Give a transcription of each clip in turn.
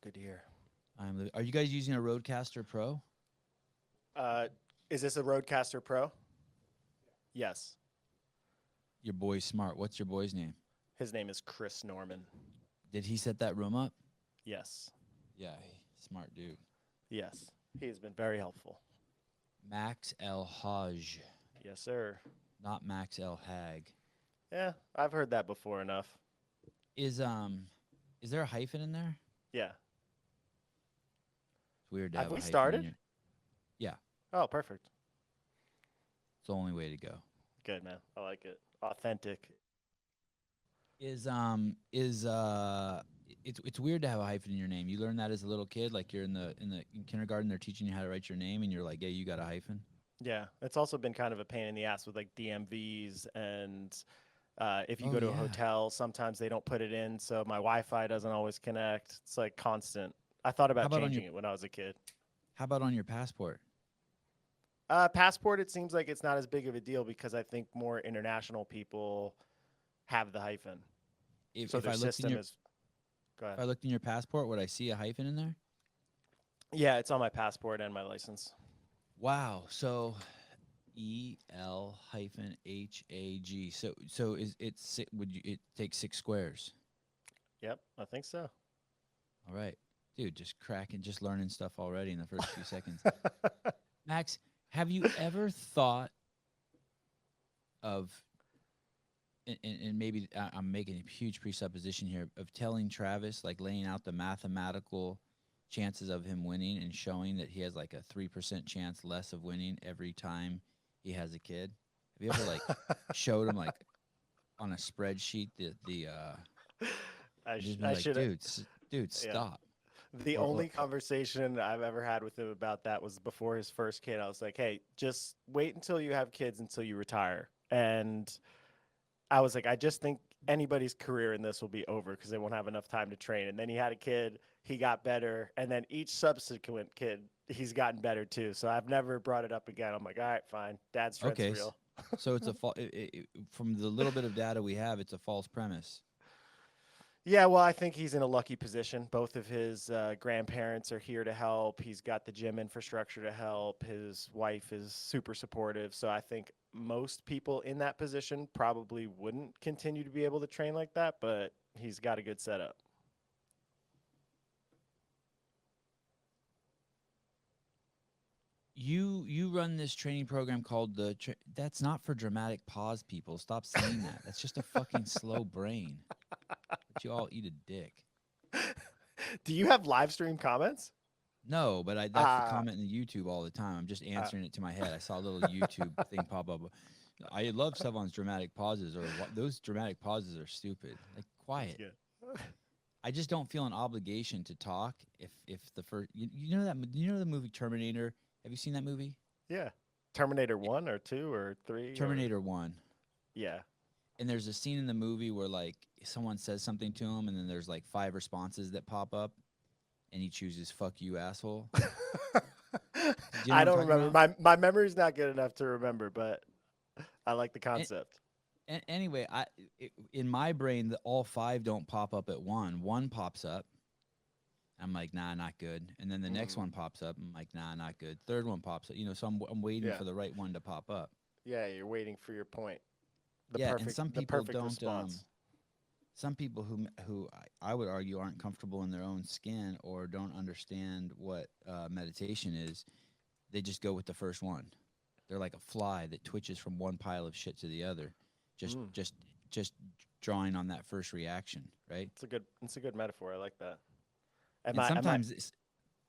That's good to hear. Are you guys using a Rodecaster Pro? Uh, is this a Roadcaster Pro? Yes. Your boy's smart. What's your boy's name? His name is Chris Norman. Did he set that room up? Yes. Yeah, smart dude. Yes. He has been very helpful. Max El-Haj, Yes, sir. not Max El-Hag. Yeah, I've heard that before enough. Is is there a hyphen in there? Yeah. It's weird to Have have a we hyphen in started? your. Yeah, Oh, perfect. it's the only way to go. Good, man. I like it. Authentic. Is it's weird to have a hyphen in your name. You learn that as a little kid, like you're in kindergarten, they're teaching you how to write your name, and you're like, yeah, you got a hyphen. Yeah. It's also been kind of a pain in the ass with like DMVs and if you Oh go to a yeah. hotel, sometimes they don't put it in, so my Wi-Fi doesn't always connect. It's like constant. I thought How about about on your changing it when I was a kid. How about on your passport? Passport, it seems like it's not as big of a deal because I think more international people have the hyphen. If So if their I looked in system your is. Go if ahead. I looked in your passport, would I see a hyphen in there? Yeah, it's on my passport and my license. Wow. So EL-HAG. So is it would you it take 6 squares? Yep, I think so. All right. Dude, just cracking, just learning stuff already in the first few seconds. Max, have you ever thought of and maybe I'm making a huge presupposition here of telling Travis, like laying out the mathematical chances of him winning and showing that he has like a 3% chance less of winning every time he has a kid? Have you ever like showed him like on a spreadsheet and just been I like, should. dude, Yeah. stop. The Or only conversation I've ever had with him about that was before his first kid. I was like, "Hey, just wait until you have kids until you retire." And I was like, I just think anybody's career in this will be over because they won't have enough time to train. And then he had a kid, he got better, and then each subsequent kid, he's gotten better too. So I've never brought it up again. I'm like, all right, fine. Dad strength's okay, real. so it's a from the little bit of data we have, it's a false premise. Yeah, well, I think he's in a lucky position. Both of his grandparents are here to help. He's got the gym infrastructure to help. His wife is super supportive. So I think most people in that position probably wouldn't continue to be able to train like that, but he's got a good setup. You run this training program called that's not for dramatic pause, people. Stop saying that. That's just a fucking slow brain. But you all eat a dick. Do you have live stream comments? No, but that's the Uh, comment in YouTube all the time. I'm just uh answering it to my head. I saw a little YouTube thing pop up. I love Sevan's dramatic pauses, or those dramatic pauses are stupid. Like that's quiet. good. I just don't feel an obligation to talk if the first you know that you know the movie Terminator. Have you seen that movie? Yeah. Terminator 1 or 2 or 3 or Terminator 1. yeah. And there's a scene in the movie where like someone says something to him and then there's like 5 responses that pop up and he chooses fuck you asshole. Do you know I what I'm don't talking remember. about? My memory's not good enough to remember, but I like the And, concept. anyway, in my brain all 5 don't pop up at one. One pops up. I'm like, nah, not good. And then the next Mm, one pops up. I'm like, nah, not good. Third one pops up. So I'm waiting yeah. for the right one to pop up. Yeah, you're waiting for your point. Yeah, and some The people perfect don't. response. Some people who I would argue aren't comfortable in their own skin or don't understand what meditation is, they just go with the first one. They're like a fly that twitches from one pile of shit to the other, just Mm, just just drawing on that first reaction, right? it's a good metaphor. I like that. Am And I am I sometimes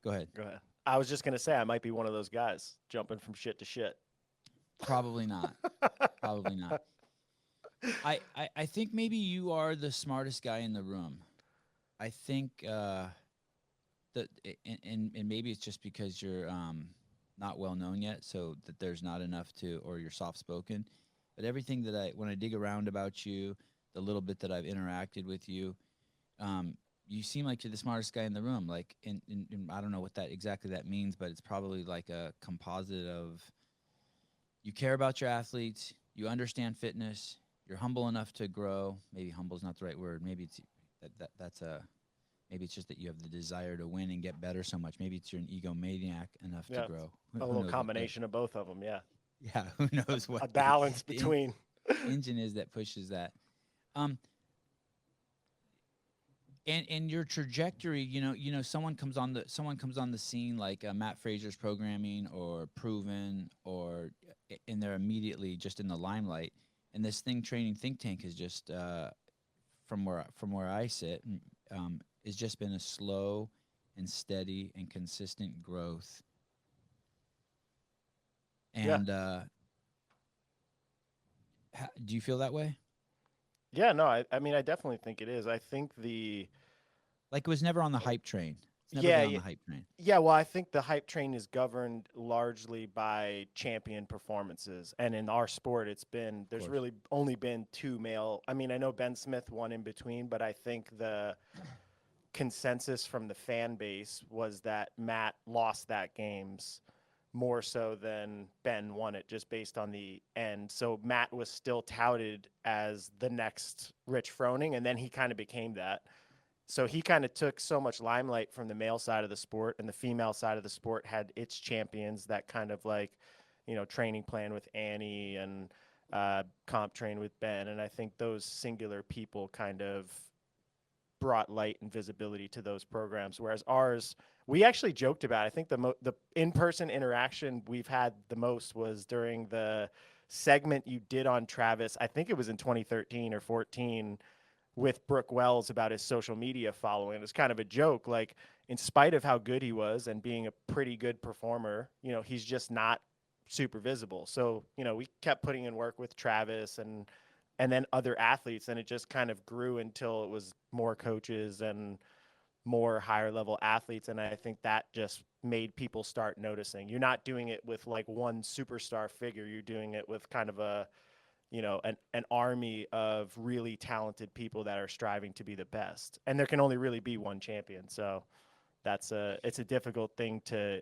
go ahead. Go ahead. I was just going to say I might be one of those guys jumping from shit to shit. Probably not. Probably not. I think maybe you are the smartest guy in the room. I think that and maybe it's just because you're not well known yet, so that there's not enough to, or you're soft spoken. But everything that when I dig around about you, the little bit that I've interacted with you, you seem like you're the smartest guy in the room. Like, and I don't know what that exactly that means, but it's probably like a composite of you care about your athletes, you understand fitness, you're humble enough to grow. Maybe humble is not the right word. Maybe it's that's a Maybe it's just that you have the desire to win and get better so much. Maybe it's you're an egomaniac enough to Yeah, grow. a Who little knows what the combination of both of them. Yeah, yeah, who knows what a balance the between. engine is that pushes that. Um, and your trajectory, someone comes on the scene like Matt Fraser's programming or Proven and they're immediately just in the limelight. And this thing training think tank is just from where I sit, has just been a slow and steady and consistent growth. Yeah, And do you feel that way? yeah. No, I mean, I definitely think it is. I think the Like it was never on the hype train. It's never yeah, been on yeah, the hype train. yeah. Well, I think the hype train is governed largely by champion performances, and in our sport, Of there's course. really only been two male. I mean, I know Ben Smith won in between, but I think the consensus from the fan base was that Matt lost that games more so than Ben won it just based on the end. So Matt was still touted as the next Rich Froning, and then he kind of became that. So he kind of took so much limelight from the male side of the sport, and the female side of the sport had its champions that kind of like, training plan with Annie and comp train with Ben. And I think those singular people kind of brought light and visibility to those programs. Whereas ours, we actually joked about. I think the in person interaction we've had the most was during the segment you did on Travis. I think it was in 2013 or 14 with Brooke Wells about his social media following. It was kind of a joke, like in spite of how good he was and being a pretty good performer, he's just not super visible. So, we kept putting in work with Travis and then other athletes, and it just kind of grew until it was more coaches and more higher level athletes. And I think that just made people start noticing. You're not doing it with like one superstar figure. You're doing it with kind of an army of really talented people that are striving to be the best. And there can only really be one champion. So it's a difficult thing to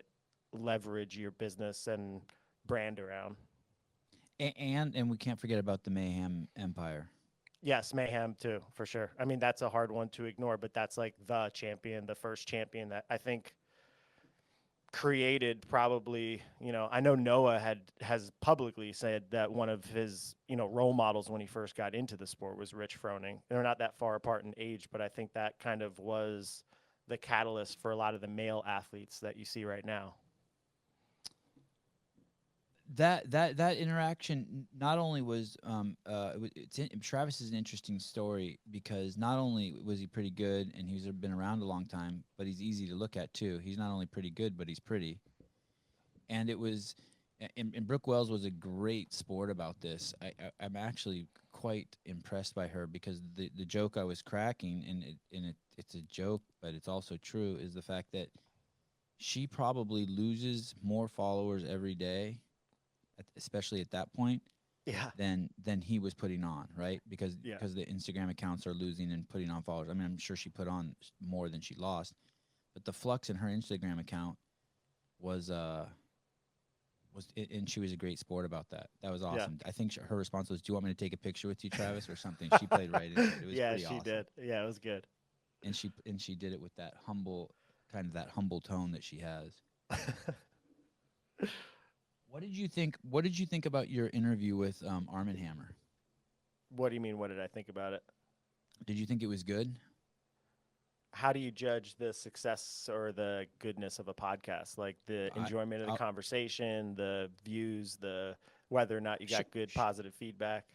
leverage your business and brand around. And we can't forget about the Mayhem Empire. Yes, Mayhem too, for sure. I mean, that's a hard one to ignore, but that's like the champion, the first champion that I think created probably, I know Noah has publicly said that one of his, role models when he first got into the sport was Rich Froning. They're not that far apart in age, but I think that kind of was the catalyst for a lot of the male athletes that you see right now. That interaction not only was Travis is an interesting story because not only was he pretty good and he's been around a long time, but he's easy to look at too. He's not only pretty good, but he's pretty. And it was, and Brooke Wells was a great sport about this. I'm actually quite impressed by her because the joke I was cracking, it's a joke, but it's also true, is the fact that she probably loses more followers every day, especially at that point, Yeah. than he was putting on, right? Because Yeah. the Instagram accounts are losing and putting on followers. I mean, I'm sure she put on more than she lost, but the flux in her Instagram account was and she was a great sport about that. That was Yeah. awesome. I think her response was, "Do you want me to take a picture with you, Travis, or something?" She played right into it. It was Yeah, pretty she awesome, did. Yeah, it was good. and she did it with that humble kind of that humble tone that she has. What did you think? What did you think about your interview with Arm& Hammer? What do you mean? What did I think about it? Did you think it was good? How do you judge the success or the goodness of a podcast? Like the I, enjoyment of the I conversation, the views, the whether or not you sh- got good sh- positive feedback.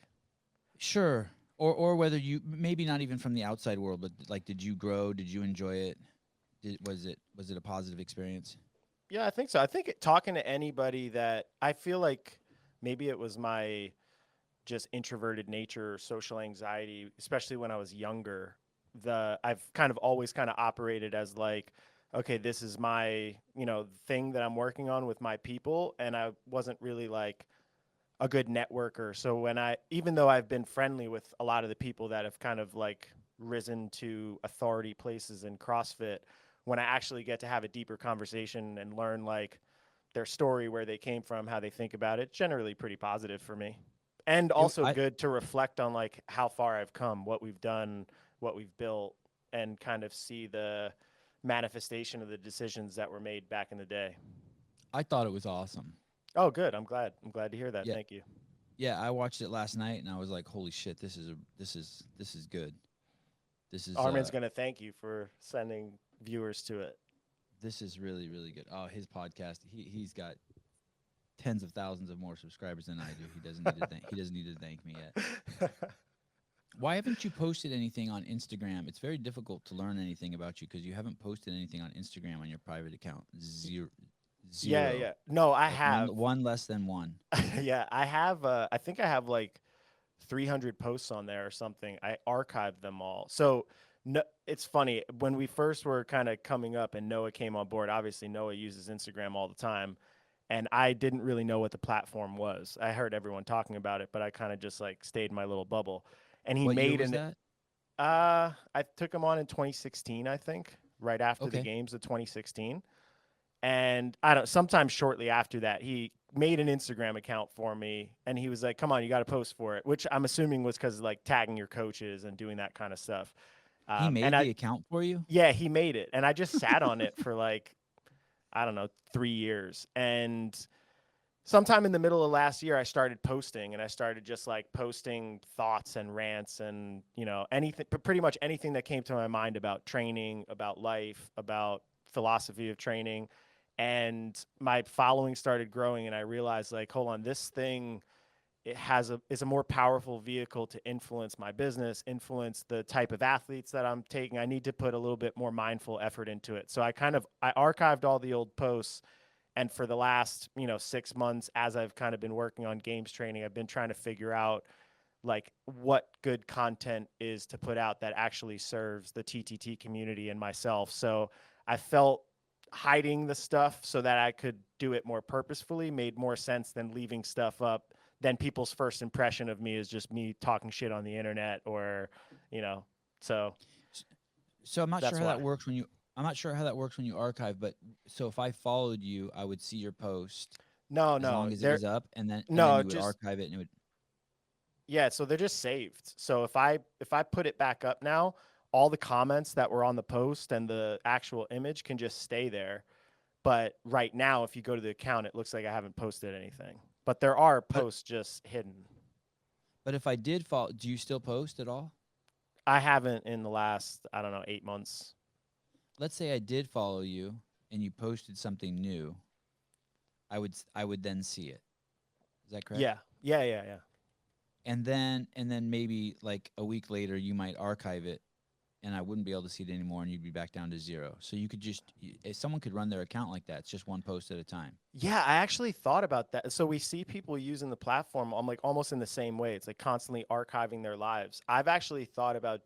sure. Or whether you maybe not even from the outside world, but like, did you grow? Did you enjoy it? Was it a positive experience? Yeah, I think so. I think talking to anybody that I feel like maybe it was my just introverted nature or social anxiety, especially when I was younger. I've kind of always kind of operated as like, okay, this is my, thing that I'm working on with my people. And I wasn't really like a good networker. So even though I've been friendly with a lot of the people that have kind of like risen to authority places in CrossFit, when I actually get to have a deeper conversation and learn like their story, where they came from, how they think about it, generally pretty positive for me. And It, also I good to reflect on like how far I've come, what we've done, what we've built, and kind of see the manifestation of the decisions that were made back in the day. I thought it was awesome. Oh, good. I'm glad. I'm glad to hear that. Yeah, Thank you. yeah. I watched it last night and I was like, holy shit, this is good. This is Armin's going to thank you for sending viewers to it. this is really really good. Oh, his podcast. He's got tens of thousands of more subscribers than I do. He doesn't need to thank me yet. Why haven't you posted anything on Instagram? It's very difficult to learn anything about you because you haven't posted anything on Instagram on your private account. Zero, Yeah, zero. yeah. No, I Like have. one less than one. Yeah, I have. I think I have like 300 posts on there or something. I archived them all. So no, it's funny when we first were kind of coming up and Noah came on board. Obviously, Noah uses Instagram all the time, and I didn't really know what the platform was. I heard everyone talking about it, but I kind of just like stayed in my little bubble. And he What year made was an. that? I took him on in 2016, I think, right after the Okay. games of 2016. And I don't. Sometime shortly after that, he made an Instagram account for me, and he was like, "Come on, you got to post for it," which I'm assuming was because like tagging your coaches and doing that kind of stuff. He And made I, the account for you? yeah, he made it, and I just sat on it for like I don't know 3 years, and sometime in the middle of last year, I started posting, and I started just like posting thoughts and rants, and anything, pretty much anything that came to my mind about training, about life, about philosophy of training. And my following started growing, and I realized like, hold on, this thing is a more powerful vehicle to influence my business, influence the type of athletes that I'm taking. I need to put a little bit more mindful effort into it. So I archived all the old posts, and for the last 6 months, as I've kind of been working on games training, I've been trying to figure out like what good content is to put out that actually serves the TTT community and myself. So I felt hiding the stuff so that I could do it more purposefully made more sense than leaving stuff up. Then people's first impression of me is just me talking shit on the internet, or you know so S- So I'm not sure that's how that why. works when you I'm not sure how that works when you archive, but so if I followed you, I would see your post No, as no, long as it they're was up and then no, you would just archive it and it would. yeah, so they're just saved. So if I put it back up now, all the comments that were on the post and the actual image can just stay there. But right now, if you go to the account, it looks like I haven't posted anything. But there are But posts just hidden. but if I did follow, do you still post at all? I haven't in the last, I don't know, 8 months. Let's say I did follow you and you posted something new, I would then see it. Is that correct? Yeah, yeah, yeah, yeah. And then maybe like a week later you might archive it and I wouldn't be able to see it anymore and you'd be back down to zero. So you could if someone could run their account like that, it's just one post at a time. Yeah, I actually thought about that. So we see people using the platform. I'm like almost in the same way. It's like constantly archiving their lives. I've actually thought about,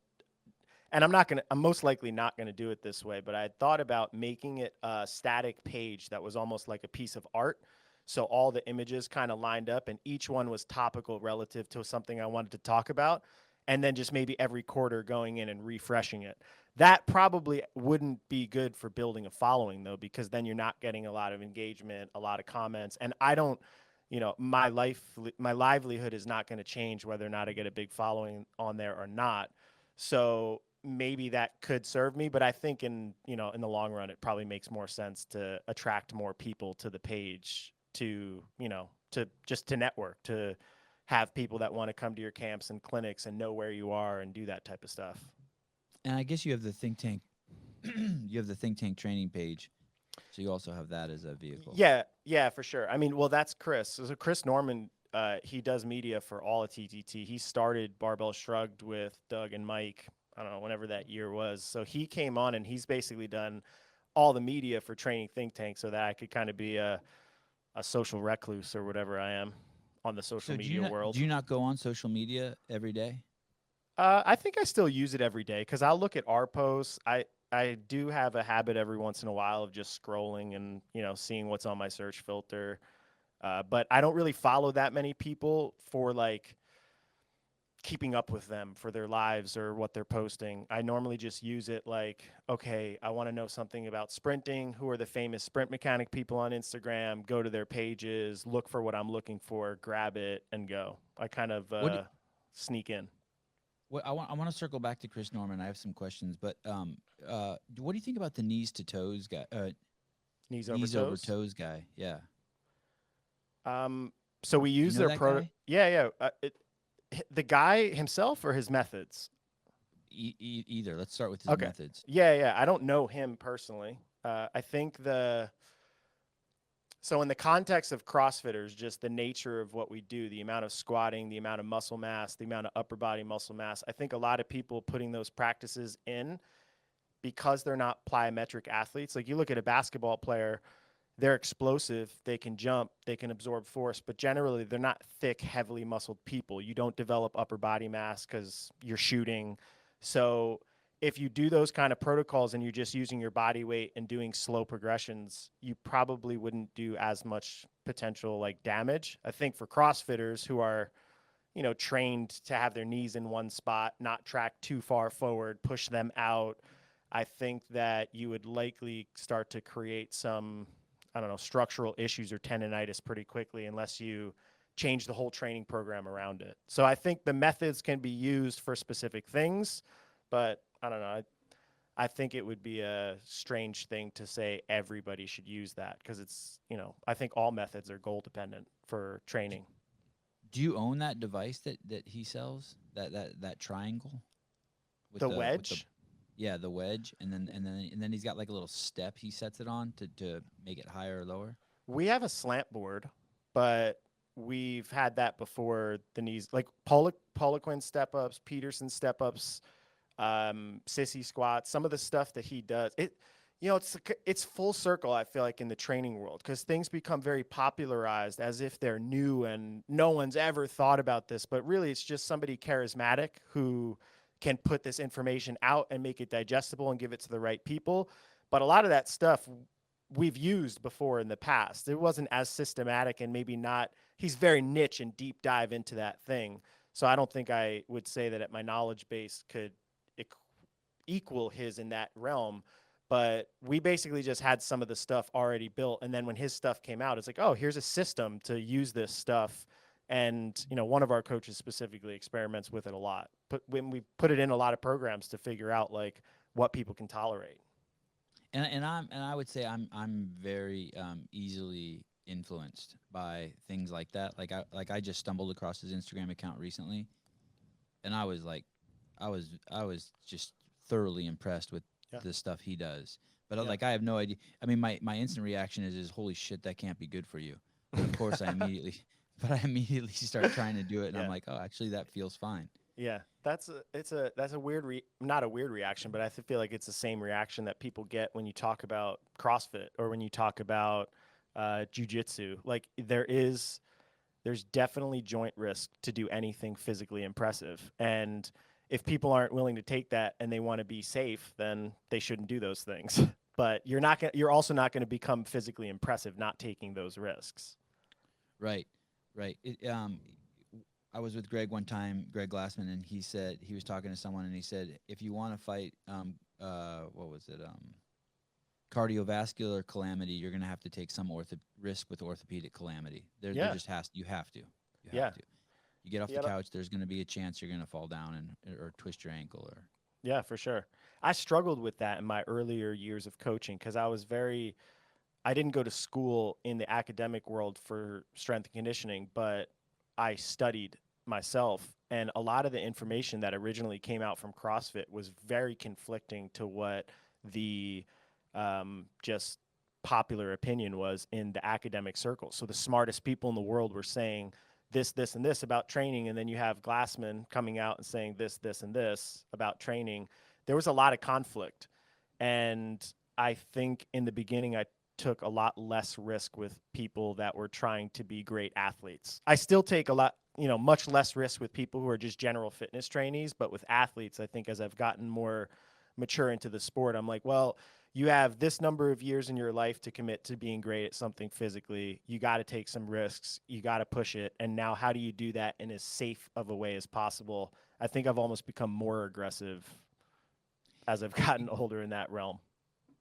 and I'm most likely not gonna do it this way, but I had thought about making it a static page that was almost like a piece of art. So all the images kind of lined up, and each one was topical relative to something I wanted to talk about, and then just maybe every quarter going in and refreshing it. That probably wouldn't be good for building a following though, because then you're not getting a lot of engagement, a lot of comments, and I don't. My livelihood is not going to change whether or not I get a big following on there or not. So maybe that could serve me, but I think in the long run, it probably makes more sense to attract more people to the page, to just to network, to have people that want to come to your camps and clinics and know where you are and do that type of stuff. And I guess you have the think tank you have the think tank training page. So you also have that as a vehicle. Yeah, yeah, for sure. I mean, well, that's Chris. So Chris Norman, he does media for all of TTT. He started Barbell Shrugged with Doug and Mike. I don't know whenever that year was. So he came on and he's basically done all the media for Training Think Tank, so that I could kind of be a social recluse or whatever I am on the social So media do world. you not go on social media every day? I think I still use it every day because I'll look at our posts. I do have a habit every once in a while of just scrolling and seeing what's on my search filter. But I don't really follow that many people for like keeping up with them for their lives or what they're posting. I normally just use it like, okay, I want to know something about sprinting. Who are the famous sprint mechanic people on Instagram? Go to their pages, look for what I'm looking for, grab it, and go. I kind of What sneak in. What I want to circle back to Chris Norman. I have some questions, but what do you think about the knees to toes guy? Knees over Knees over toes. toes guy. Yeah. Um, so we Do you use know their that guy? Yeah, yeah. The guy himself or his methods? Either. Let's start with his Okay. methods. Yeah, yeah. I don't know him personally. I think so in the context of CrossFitters, just the nature of what we do, the amount of squatting, the amount of muscle mass, the amount of upper body muscle mass, I think a lot of people putting those practices in because they're not plyometric athletes. Like you look at a basketball player, they're explosive, they can jump, they can absorb force, but generally they're not thick, heavily muscled people. You don't develop upper body mass because you're shooting. So if you do those kind of protocols and you're just using your body weight and doing slow progressions, you probably wouldn't do as much potential like damage. I think for CrossFitters who are, trained to have their knees in one spot, not track too far forward, push them out, I think that you would likely start to create some, I don't know, structural issues or tendonitis pretty quickly unless you change the whole training program around it. So I think the methods can be used for specific things, but I don't know. I think it would be a strange thing to say everybody should use that because it's, I think all methods are goal dependent for Do, training. do you own that device that he sells? That triangle The with the wedge, yeah, the wedge, and then he's got like a little step he sets it on to make it higher or lower. we have a slant board, but we've had that before the knees, like Poliquin step ups, Peterson step ups, sissy squats, some of the stuff that he does. It's full circle. I feel like in the training world because things become very popularized as if they're new and no one's ever thought about this, but really it's just somebody charismatic who can put this information out and make it digestible and give it to the right people. But a lot of that stuff we've used before in the past. It wasn't as systematic and maybe not. He's very niche and deep dive into that thing. So I don't think I would say that at my knowledge base could equal his in that realm. But we basically just had some of the stuff already built. And then when his stuff came out, it's like, oh, here's a system to use this stuff. And, one of our coaches specifically experiments with it a lot. But when we put it in a lot of programs to figure out like what people can tolerate. And I would say I'm very easily influenced by things like that. I just stumbled across his Instagram account recently, and I was like, I was just thoroughly impressed with Yeah. the stuff he does. But Yeah. like I have no idea. I mean, my instant reaction is holy shit, that can't be good for you. But of course, but I immediately start trying to do it, and I'm Yeah. like, oh, actually, that feels fine. Yeah, that's a weird not a weird reaction, but I feel like it's the same reaction that people get when you talk about CrossFit or when you talk about jujitsu. Like there's definitely joint risk to do anything physically impressive, and if people aren't willing to take that and they want to be safe, then they shouldn't do those things. But you're also not going to become physically impressive not taking those risks. Right, right. I was with Greg one time, Greg Glassman, and he said he was talking to someone, and he said, if you want to fight, what was it, cardiovascular calamity, you're going to have to take some risk with orthopedic calamity. There Yeah, just you yeah, have to. You get off the yeah. couch, there's going to be a chance you're going to fall down or twist your ankle or. Yeah, for sure. I struggled with that in my earlier years of coaching because I didn't go to school in the academic world for strength and conditioning, but I studied myself. And a lot of the information that originally came out from CrossFit was very conflicting to what the just popular opinion was in the academic circle. So the smartest people in the world were saying this, this, and this about training. And then you have Glassman coming out and saying this, and this about training. There was a lot of conflict. And I think in the beginning, I took a lot less risk with people that were trying to be great athletes. I still take much less risk with people who are just general fitness trainees, but with athletes, I think as I've gotten more mature into the sport, I'm like, well, you have this number of years in your life to commit to being great at something physically. You got to take some risks. You got to push it. And now how do you do that in as safe of a way as possible? I think I've almost become more aggressive as I've gotten older in that realm.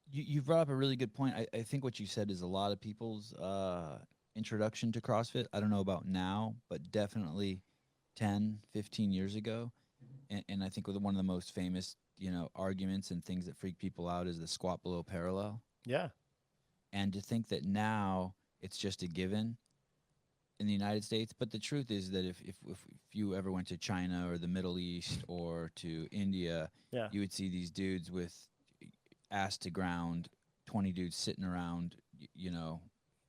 You brought up a really good point. I think what you said is a lot of people's introduction to CrossFit. I don't know about now, but definitely 10, 15 years ago. and I think one of the most famous, arguments and things that freak people out is the squat below parallel. Yeah. And to think that now it's just a given in the United States. But the truth is that if you ever went to China or the Middle East or to India, Yeah. you would see these dudes with ass to ground, 20 dudes sitting around,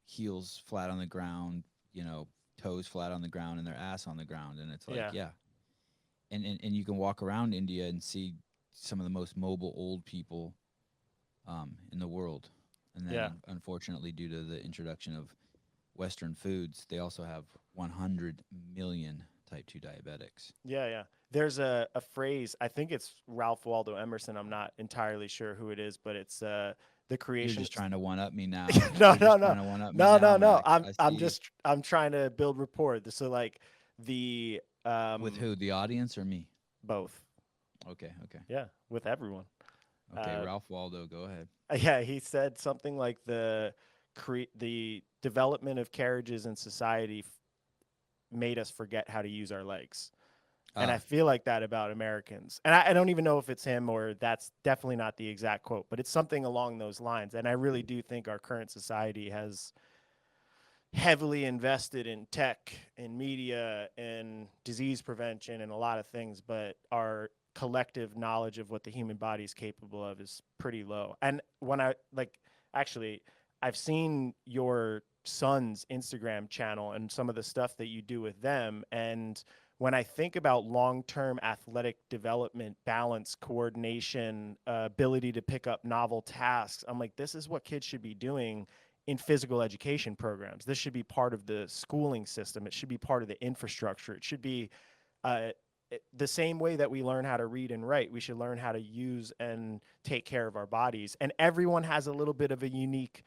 heels flat on the ground, toes flat on the ground and their ass on the ground. And it's like, Yeah. yeah. And you can walk around India and see some of the most mobile old people in the world. And then, Yeah. unfortunately, due to the introduction of Western foods, they also have 100 million type 2 diabetics. Yeah, yeah. There's a phrase, I think it's Ralph Waldo Emerson. I'm not entirely sure who it is, but it's the You're creation. just trying to one up me now. No, You're no, just no. trying to one up me No, now, no, no. Max. I see you. I'm trying to build rapport. So like the With who? The audience or me? both. Okay, okay. Yeah, with everyone. Okay, Uh Ralph Waldo, go ahead. yeah, he said something like the development of carriages in society made us forget how to use our legs. And I Ah, feel like that about Americans. And I don't even know if it's him or that's definitely not the exact quote, but it's something along those lines. And I really do think our current society has heavily invested in tech and media and disease prevention and a lot of things, but our collective knowledge of what the human body is capable of is pretty low. And when I like, actually, I've seen your son's Instagram channel and some of the stuff that you do with them. And when I think about long term athletic development, balance, coordination, ability to pick up novel tasks, I'm like, this is what kids should be doing in physical education programs. This should be part of the schooling system. It should be part of the infrastructure. It should be uh, the same way that we learn how to read and write. We should learn how to use and take care of our bodies. And everyone has a little bit of a unique,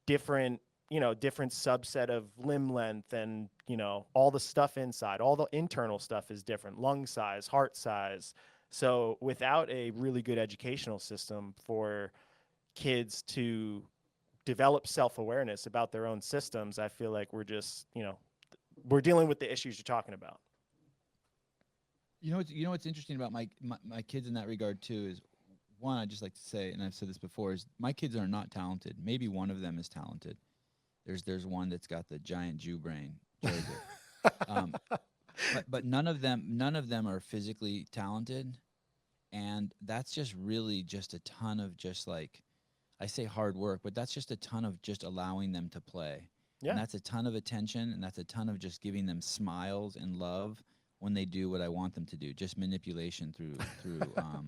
different, different subset of limb length and, all the stuff inside. All the internal stuff is different, lung size, heart size. So without a really good educational system for kids to develop self-awareness about their own systems, I feel like we're just, we're dealing with the issues you're talking about. what's interesting about my kids in that regard too is one, I just like to say, and I've said this before, is my kids are not talented. Maybe one of them is talented. There's one that's got the giant Jew brain, Joseph. Um, but none of them are physically talented, and that's just really just a ton of just like, I say hard work, but that's just a ton of just allowing them to play. And Yeah. that's a ton of attention, and that's a ton of just giving them smiles and love when they do what I want them to do. Just manipulation through Yeah.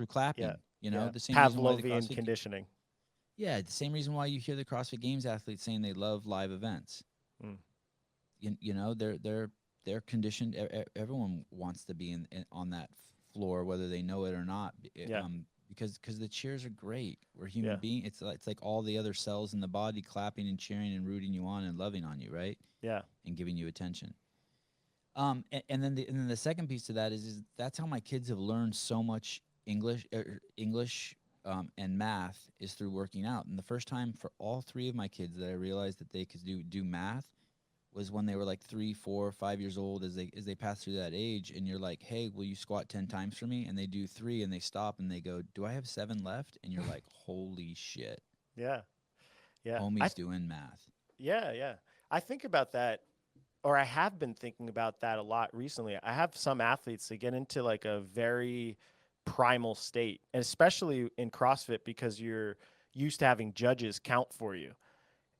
clapping. Yeah. The same reason why the Pavlovian CrossFit conditioning. yeah, the same reason why you hear the CrossFit Games athletes saying they love live events. Mm. They're conditioned. Everyone wants to be on that floor, whether they know it or not. Yeah. Because the cheers are great. We're Yeah. human beings. It's like all the other cells in the body clapping and cheering and rooting you on and loving on you, right? Yeah. And giving you attention. And then the second piece to that is that's how my kids have learned so much English and math is through working out. And the first time for all three of my kids that I realized that they could do math was when they were like 3, 4, 5 years old. As they pass through that age, and you're like, "Hey, will you squat 10 times for me?" And they do 3, and they stop, and they go, "Do I have 7 left?" And you're like, "Holy shit, Yeah. Yeah. homie's doing math." Yeah. Yeah. I think about that, or I have been thinking about that a lot recently. I have some athletes that get into like a very primal state, and especially in CrossFit because you're used to having judges count for you.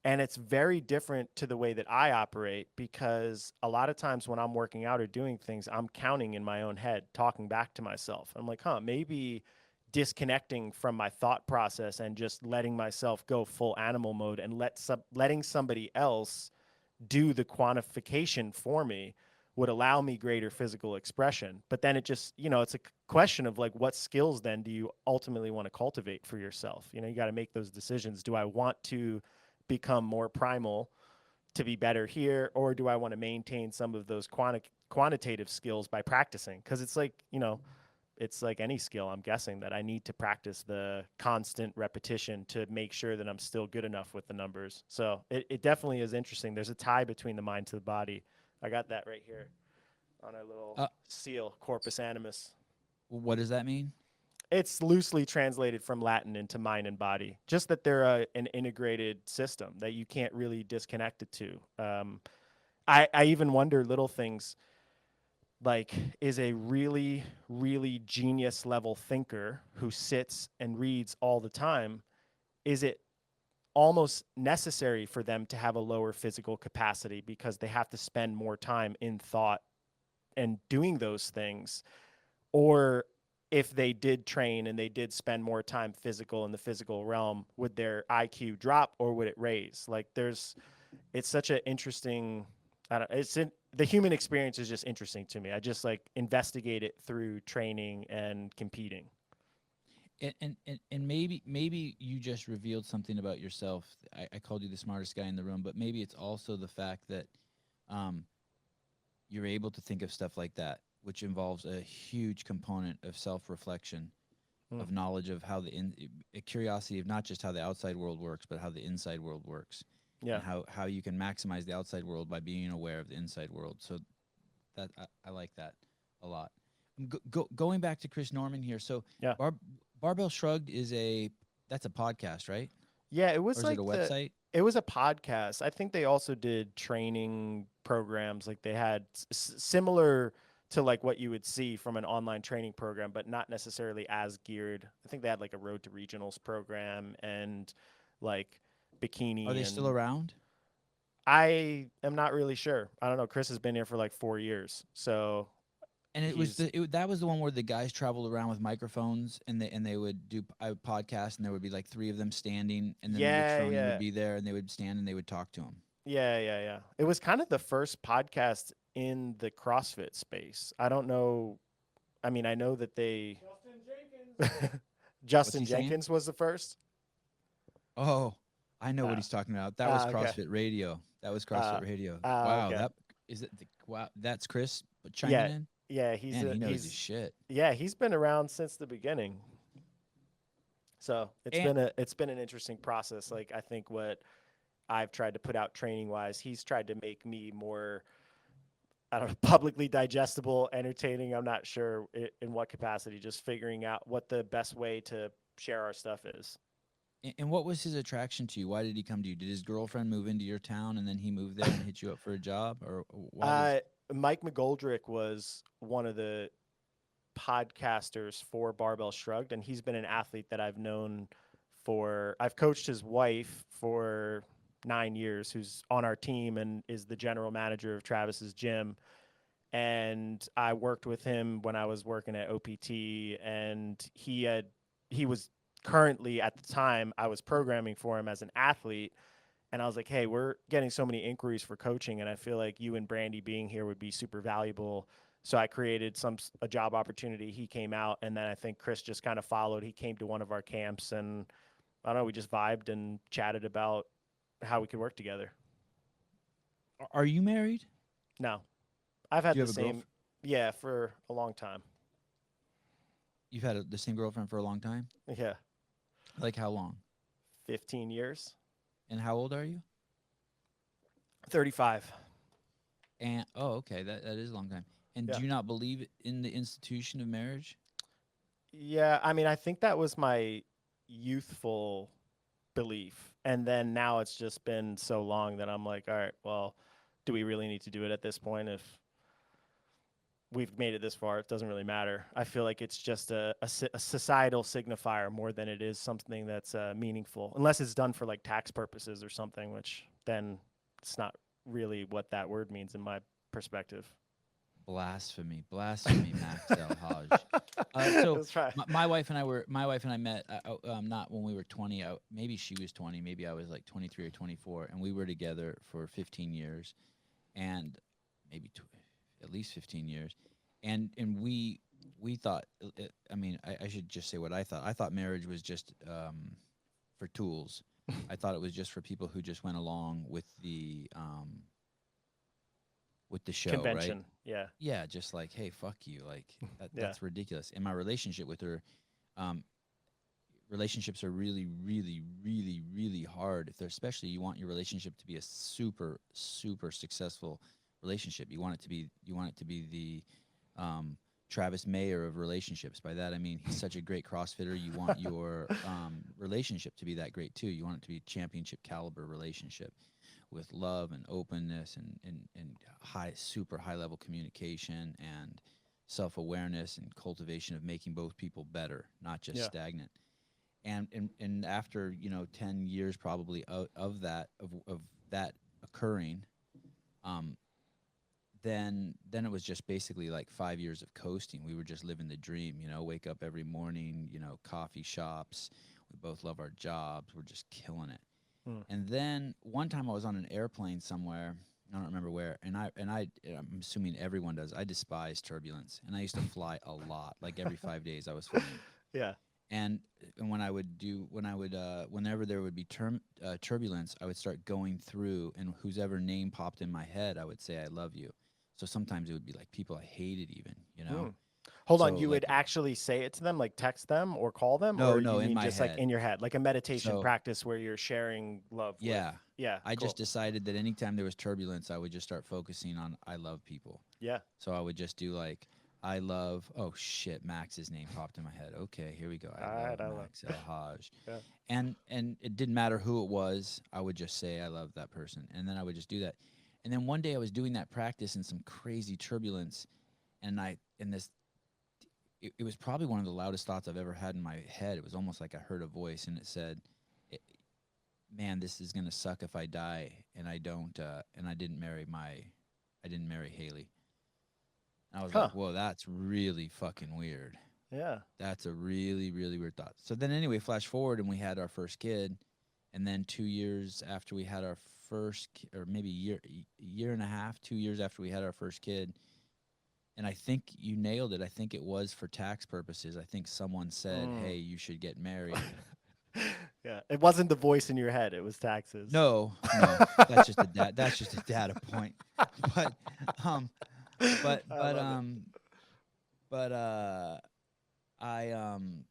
And it's very different to the way that I operate because a lot of times when I'm working out or doing things, I'm counting in my own head, talking back to myself. I'm like, maybe disconnecting from my thought process and just letting myself go full animal mode and letting somebody else do the quantification for me would allow me greater physical expression. But then it just, it's a question of like, what skills then do you ultimately want to cultivate for yourself? You got to make those decisions. Do I want to become more primal to be better here, or do I want to maintain some of those quantitative skills by practicing? Because it's like any skill, I'm guessing that I need to practice the constant repetition to make sure that I'm still good enough with the numbers. So it definitely is interesting. There's a tie between the mind to the body. I got that right here. on our little Uh, seal, corpus animus. what does that mean? It's loosely translated from Latin into mind and body. Just that they're an integrated system that you can't really disconnect it to. I even wonder little things like, is a really, really genius level thinker who sits and reads all the time, is it almost necessary for them to have a lower physical capacity because they have to spend more time in thought and doing those things? Or if they did train and they did spend more time physical in the physical realm, would their IQ drop or would it raise? Like, it's such an interesting, I don't, the human experience is just interesting to me. I just like investigate it through training and competing. And maybe you just revealed something about yourself. I called you the smartest guy in the room, but maybe it's also the fact that um, you're able to think of stuff like that, which involves a huge component of self-reflection, Mm. of knowledge of how a curiosity of not just how the outside world works, but how the inside world works, Yeah. and how you can maximize the outside world by being aware of the inside world. So that I like that a lot. Going back to Chris Norman here. So Yeah. Barbell Shrugged that's a podcast, right? Yeah. It Or was is it like a website? it was a podcast. I think they also did training programs. Like they had similar to like what you would see from an online training program, but not necessarily as geared. I think they had like a road to regionals program and like Are they bikini still and around? I am not really sure. I don't know. Chris has been here for like 4 years, so And he's that was the one where the guys traveled around with microphones and they would do a podcast and there would be like three of them standing and then Rich yeah, Froning would yeah, be there and they would stand and they would talk to him. yeah, yeah, yeah. It was kind of the first podcast in the CrossFit space. I don't know. I mean, I know that they What's Justin he saying? Jenkins was the first. Oh, I know what Uh, he's talking about. That was okay. CrossFit Radio. That was CrossFit Radio. Wow, Okay. that is it. Wow, that's Chris chiming Yeah, in. yeah. Man, he knows his shit. He's been around since the beginning. So And it's been an interesting process. Like I think what I've tried to put out training wise, he's tried to make me more, I don't know, publicly digestible, entertaining. I'm not sure in what capacity, just figuring out what the best way to share our stuff is. and what was his attraction to you? Why did he come to you? Did his girlfriend move into your town and then he moved there and hit you up for a job, or why was? Uh, Mike McGoldrick was one of the podcasters for Barbell Shrugged, and he's been an athlete that I've coached his wife for 9 years, who's on our team and is the general manager of Travis's gym. And I worked with him when I was working at OPT, and he was currently at the time I was programming for him as an athlete. And I was like, hey, we're getting so many inquiries for coaching, and I feel like you and Brandy being here would be super valuable. So I created a job opportunity. He came out, and then I think Chris just kind of followed. He came to one of our camps, and I don't know, we just vibed and chatted about how we could work together. Are you married? No, I've Do had you the have a same, yeah, for a long time. You've had the same girlfriend for a long time? Yeah, Like how long? 15 years, And how old are you? 35. And oh, okay, that is a long time. And Yeah. do you not believe in the institution of marriage? Yeah, I mean, I think that was my youthful belief. And then now it's just been so long that I'm like, all right, well, do we really need to do it at this point? If we've made it this far, it doesn't really matter. I feel like it's just a societal signifier more than it is something that's meaningful, unless it's done for like tax purposes or something, which then it's not really what that word means in my perspective. Blasphemy, blasphemy, Max El-Haj. So That's right. my wife and I met not when we were 20. Maybe she was 20, maybe I was like 23 or 24, and we were together for 15 years, and maybe at least 15 years, and we thought. I mean, I should just say what I thought. I thought marriage was just for tools. I thought it was just for people who just went along with the show, right? Convention. Yeah. Yeah, just like, hey, fuck you, like Yeah. that's ridiculous. In my relationship with her, um, relationships are really, really, really, really hard. If they're especially you want your relationship to be a super, super successful relationship. You want it to be the Travis Mayer of relationships. By that I mean he's such a great CrossFitter. You want your relationship to be that great too. You want it to be championship caliber relationship with love and openness and super high level communication and self awareness and cultivation of making both people better, not just Yeah. stagnant. And after 10 years probably of that occurring, um, then it was just basically like 5 years of coasting. We were just living the dream, wake up every morning, coffee shops. We both love our jobs. We're just killing it. Mm. And then one time I was on an airplane somewhere. I don't remember where. I'm assuming everyone does. I despise turbulence, and I used to fly a lot. Like every 5 days, I was flying. Yeah. And whenever there would be turbulence, I would start going through, and whosever name popped in my head, I would say I love you. So sometimes it would be like people I hated, even. Mm. Hold So on, you like would actually say it to them, like text them or call them, no, or no, you in mean my just like head. in your head, like a meditation So practice where you're sharing love with? yeah, Yeah, I cool. just decided that anytime there was turbulence, I would just start focusing on I love people. Yeah. So I would just do like I love. Oh shit, Max's name popped in my head. Okay, here we go. I All love right, I love. Max El-Hag. Yeah. And it didn't matter who it was. I would just say I love that person, and then I would just do that. And then one day I was doing that practice in some crazy turbulence, and it was probably one of the loudest thoughts I've ever had in my head. It was almost like I heard a voice, and it said, "I- "Man, this is gonna suck if I die and I don't and I didn't marry Haley." And I was Huh. like, "Whoa, that's really fucking weird. Yeah. That's a really, really weird thought." So then, anyway, flash forward, and we had our first kid, and then 2 years after we had our or maybe year and a half, 2 years after we had our first kid, and I think you nailed it. I think it was for tax purposes. I think someone said, Mm. "Hey, you should get married." Yeah. It wasn't the voice in your head; it was taxes. No, no, that's just a that's just a data point. But um, but I but love it. um, but I um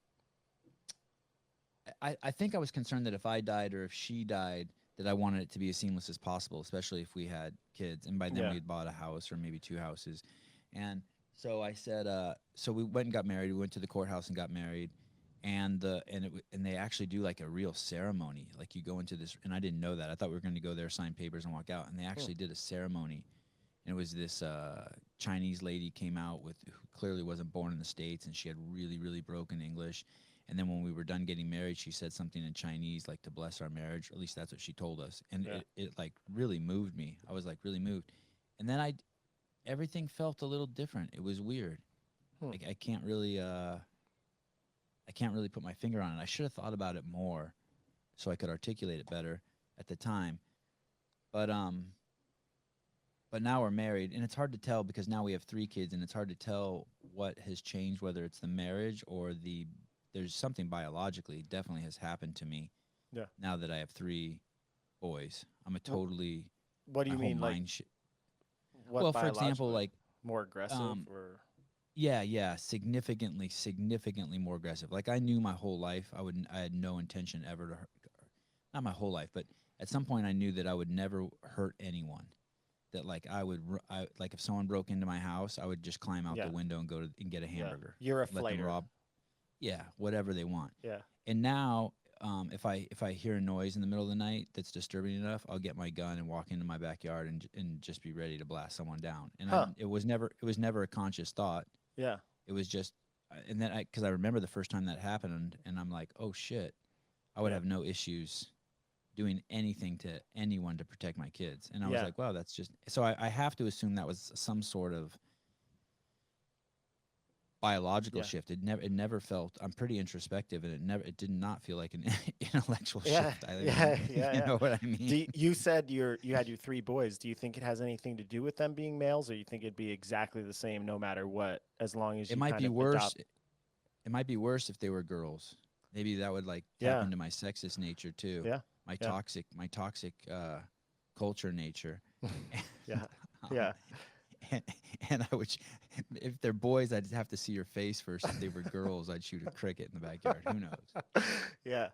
I think I was concerned that if I died or if she died, that I wanted it to be as seamless as possible, especially if we had kids. And by then Yeah. we had bought a house or maybe two houses. And so I said, so we went and got married. We went to the courthouse and got married. And they actually do like a real ceremony. Like you go into this, and I didn't know that. I thought we were going to go there, sign papers, and walk out. And they Hmm. actually did a ceremony. And it was this Chinese lady came out with who clearly wasn't born in the States, and she had really, really broken English. And then when we were done getting married, she said something in Chinese, like to bless our marriage. At least that's what she told us. And Yeah. it like really moved me. I was like really moved. And then everything felt a little different. It was weird. Hmm. Like I can't really put my finger on it. I should have thought about it more so I could articulate it better at the time. But now we're married, and it's hard to tell because now we have three kids, and it's hard to tell what has changed, whether it's the marriage or there's something biologically definitely has happened to me Yeah. now that I have three boys. I'm a Wh- totally What do my you whole mean, like mind. what Well, for example, biologically? like More aggressive um, or? yeah, significantly more aggressive. Like I knew my whole life I had no intention ever to hurt, not my whole life, but at some point I knew that I would never hurt anyone. That like like if someone broke into my house, I would just climb out Yeah. the window and and get a Yeah. hamburger. You're a Let them flighter. rob, yeah, whatever they want. Yeah. And now, if I hear a noise in the middle of the night that's disturbing enough, I'll get my gun and walk into my backyard and just be ready to blast someone down. And Huh. it was never a conscious thought. Yeah. It was just, and then because I remember the first time that happened, and I'm like, oh shit, I would Yeah. have no issues doing anything to anyone to protect my kids. And I was Yeah. like, wow, that's just so I have to assume that was some sort of biological Yeah. shift. It never felt. I'm pretty introspective, and it did not feel like an intellectual Yeah. shift. Yeah. Yeah. You Yeah. know what I mean? You said you had your three boys. Do you think it has anything to do with them being males, or you think it'd be exactly the same no matter what, as long as It you might kind be of worse. adopt? It might be worse if they were girls. Maybe that would like tap Yeah. into my sexist nature too, Yeah. Yeah. my toxic culture nature. Yeah. um, Yeah. and, and I would, if they're boys, I'd have to see your face first. If they were girls, I'd shoot a cricket in the backyard. Who knows? Yeah.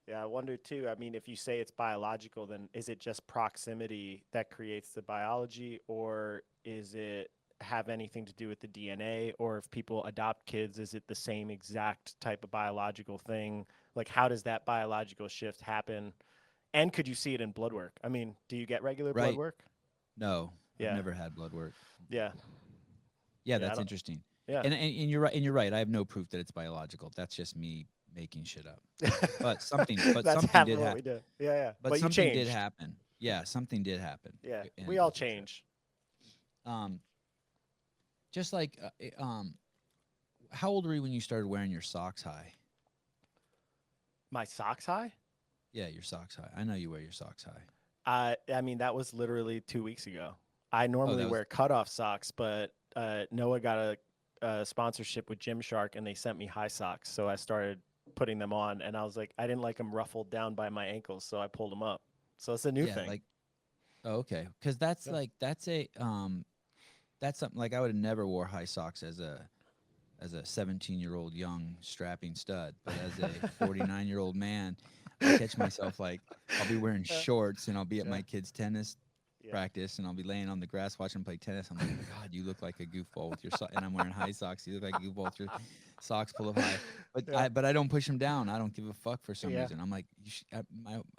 Yeah, I wonder too. I mean, if you say it's biological, then is it just proximity that creates the biology, or is it have anything to do with the DNA? Or if people adopt kids, is it the same exact type of biological thing? Like, how does that biological shift happen? And could you see it in blood work? I mean, do you get regular blood Right? work? No, I've Yeah, never had blood work. yeah, Yeah, yeah. I that's don't. interesting. Yeah, And you're right. And you're right. I have no proof that it's biological. That's just me making shit up. But that's something half of did what happen. we do. Yeah, yeah. But But you something did changed. happen. Yeah, something did happen. Yeah, And we all change. um, just like how old were you when you started wearing your socks high? My socks high? Yeah, your socks high. I know you wear your socks high. I mean, that was literally 2 weeks ago. I Oh, normally that was wear cutoff socks, but Noah got a sponsorship with Gymshark, and they sent me high socks. So I started putting them on, and I was like, I didn't like them ruffled down by my ankles, so I pulled them up. So it's a new yeah, thing. like oh, okay, because that's Yeah. like that's something like I would have never wore high socks as a 17-year-old young strapping stud, but as a 49-year-old man, I catch myself like I'll be wearing Yeah. shorts and I'll be at Yeah. my kid's tennis Yeah. practice and I'll be laying on the grass watching him play tennis. I'm like, God, you look like a goofball with your and I'm wearing high socks. You look like a goofball with your socks pulled up high. Yeah. But I don't push them down. I don't give a fuck for some Yeah. reason. I'm like, you should,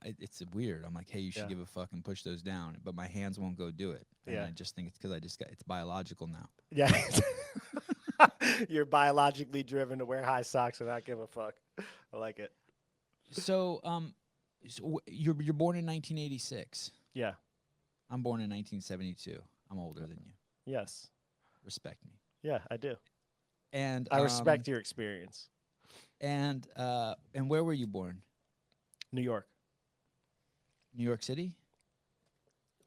it's weird. I'm like, hey, you should Yeah. give a fuck and push those down. But my hands won't go do it. And Yeah. I just think it's because I just got it's biological now. Yeah. You're biologically driven to wear high socks and not give a fuck. I like it. So you're born in 1986. Yeah. I'm born in 1972. I'm older than you. Yes. Respect me. Yeah, I do. And I respect your experience. and where were you born? New York. New York City?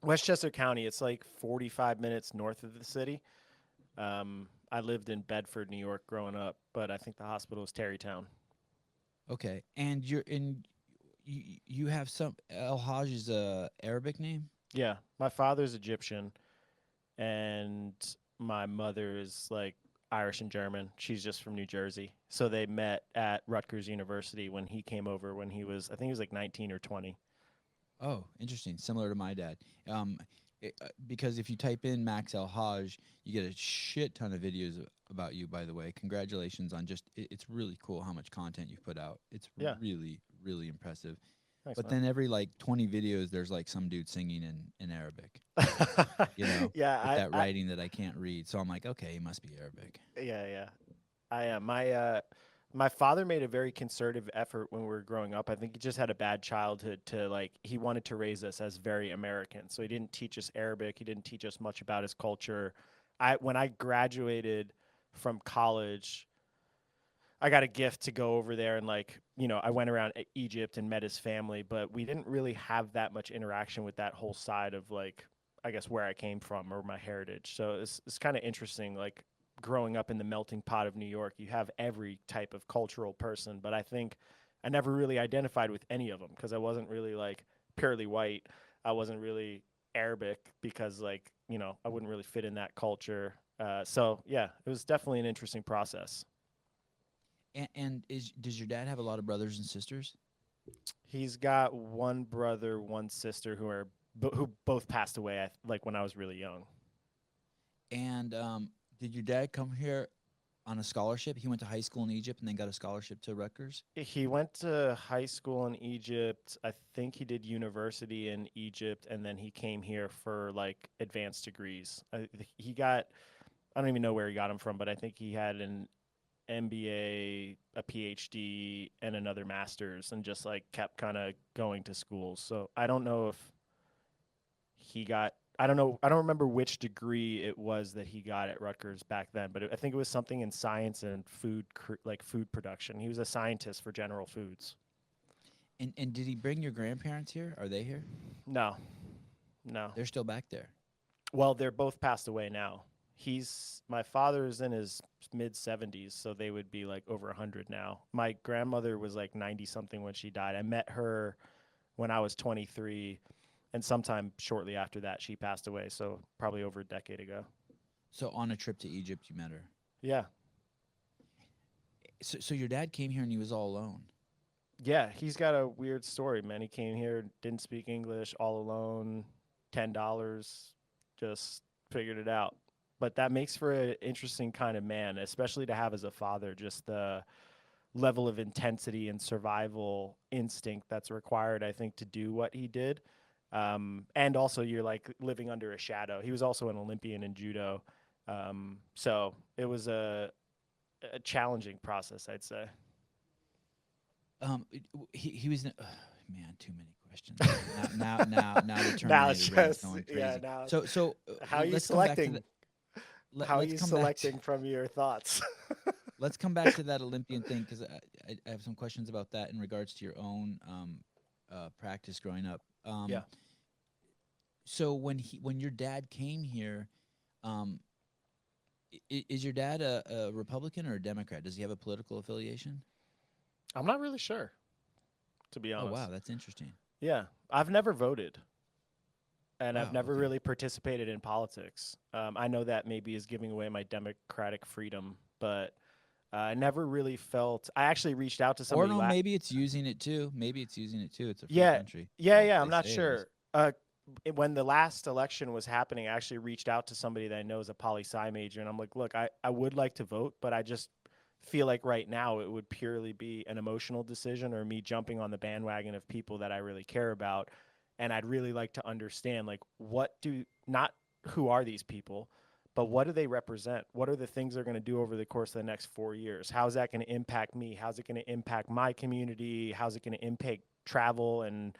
Westchester County. It's like 45 minutes north of the city. I lived in Bedford, New York, growing up, but I think the hospital was Tarrytown. Okay. And you have some El-Haj is a Arabic name? Yeah, my father's Egyptian, and my mother is like Irish and German. She's just from New Jersey. So they met at Rutgers University when he came over when he was, I think he was like 19 or 20. Oh, interesting. Similar to my dad. Because if you type in Max El-Haj, you get a shit ton of videos about you, by the way. Congratulations on just, it's really cool how much content you've put out. It's Yeah, really, really impressive. thanks, But then every like 20 videos, there's like some dude singing in Arabic, man. you know, Yeah, with that writing that I can't read. So I'm like, okay, he must be Arabic. yeah, yeah. I am. My father made a very concerted effort when we were growing up. I think he just had a bad childhood to like he wanted to raise us as very American. So he didn't teach us Arabic. He didn't teach us much about his culture. I when I graduated from college, I got a gift to go over there and like, I went around Egypt and met his family, but we didn't really have that much interaction with that whole side of like I guess where I came from or my heritage. So it's kind of interesting like growing up in the melting pot of New York, you have every type of cultural person, but I think I never really identified with any of them because I wasn't really like purely white. I wasn't really Arabic because like, I wouldn't really fit in that culture. So yeah, it was definitely an interesting process. And does your dad have a lot of brothers and sisters? He's got one brother, one sister who both passed away like when I was really young. And did your dad come here on a scholarship? He went to high school in Egypt and then got a scholarship to Rutgers? He went to high school in Egypt. I think he did university in Egypt, and then he came here for like advanced degrees. He got, I don't even know where he got them from, but I think he had an MBA, a PhD, and another master's, and just like kept kind of going to schools. So I don't know if he got I don't know. I don't remember which degree it was that he got at Rutgers back then, but I think it was something in science and like food production. He was a scientist for General Foods. And did he bring your grandparents here? Are they here? No, no. They're still back there. Well, they're both passed away now. My father is in his mid 70s, so they would be like over 100 now. My grandmother was like 90 something when she died. I met her when I was 23, and sometime shortly after that, she passed away. So probably over a decade ago. So on a trip to Egypt, you met her. Yeah. So your dad came here and he was all alone. Yeah, he's got a weird story, man. He came here, didn't speak English, all alone, $10, just figured it out. But that makes for an interesting kind of man, especially to have as a father, just the level of intensity and survival instinct that's required, I think, to do what he did. And also, you're like living under a shadow. He was also an Olympian in judo. So it was a challenging process, I'd say. He was man, too many questions. Now the Now Terminator it's brain's just, going yeah, crazy. now So how are you let's come back to selecting? How are let's you come back to selecting from your thoughts? let's come back to that Olympian thing because I have some questions about that in regards to your own practice growing up. Yeah. So when your dad came here, um, is your dad a Republican or a Democrat? Does he have a political affiliation? I'm not really sure, to be Oh wow, honest. that's interesting. Yeah. I've never voted and I've Wow, never okay. really participated in politics. I know that maybe is giving away my democratic freedom, but I never really felt. I actually reached out to Or somebody. no, maybe it's using it too. Maybe it's using it too. It's a free Yeah, country. yeah, Well, yeah. I'm they not say it is. sure. When the last election was happening, I actually reached out to somebody that I know is a poli sci major, and I'm like, look, I would like to vote, but I just feel like right now it would purely be an emotional decision or me jumping on the bandwagon of people that I really care about, and I'd really like to understand like what do not who are these people, but what do they represent? What are the things they're going to do over the course of the next 4 years? How's that going to impact me? How's it going to impact my community? How's it going to impact travel and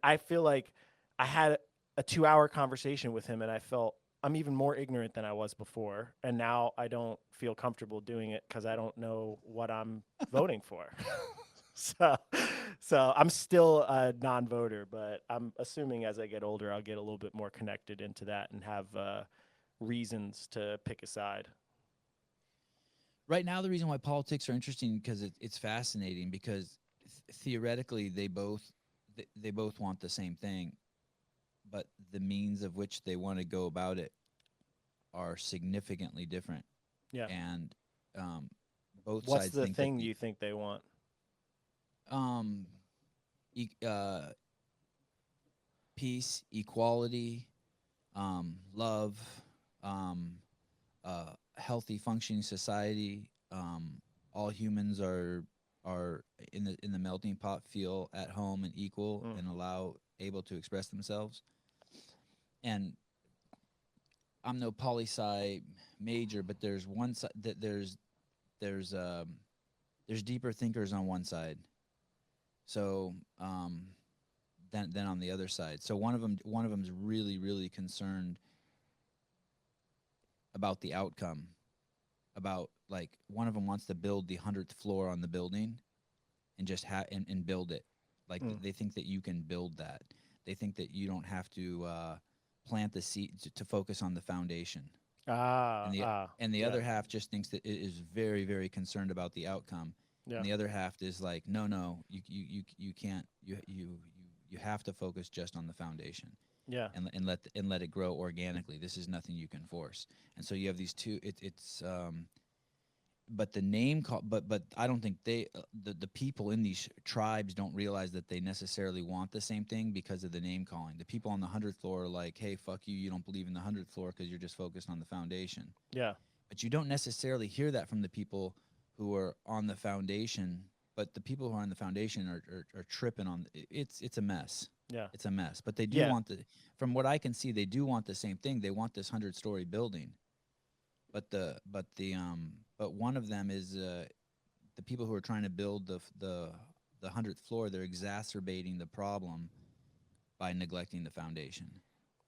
I feel like I had a 2 hour conversation with him and I felt I'm even more ignorant than I was before. And now I don't feel comfortable doing it because I don't know what I'm voting for. so so I'm still a non-voter, but I'm assuming as I get older I'll get a little bit more connected into that and have reasons to pick a side. Right now, the reason why politics are interesting because it's fascinating because theoretically they both want the same thing, but the means of which they want to go about it are significantly different, Yeah. and um, both What's sides the think that thing the you think they want? um, e- peace, equality, love, um, healthy functioning society. All humans are in the melting pot, feel at home and equal, Mm. and allow able to express themselves. And I'm no poli sci major, but there's one side that there's there's deeper thinkers on one side. So than on the other side. So one of them's really concerned about the outcome. About like one of them wants to build the 100th floor on the building and just and build it. Like Mm. they think that you can build that. They think that you don't have to plant the seed to focus on the foundation. And the and the Yeah. other half just thinks that it is very concerned about the outcome. Yeah. And the other half is like, no, you can't you have to focus just on the foundation Yeah. and let it grow organically. This is nothing you can force. And so you have these two. It's but the name call, but I don't think the people in these tribes don't realize that they necessarily want the same thing because of the name calling. The people on the 100th floor are like, hey, fuck you, you don't believe in the 100th floor because you're just focused on the foundation. Yeah. But you don't necessarily hear that from the people who are on the foundation. But the people who are on the foundation are tripping on it's a mess. Yeah. It's a mess. But they do Yeah. want from what I can see, they do want the same thing. They want this 100-story building. But one of them is the people who are trying to build the 100th floor. They're exacerbating the problem by neglecting the foundation.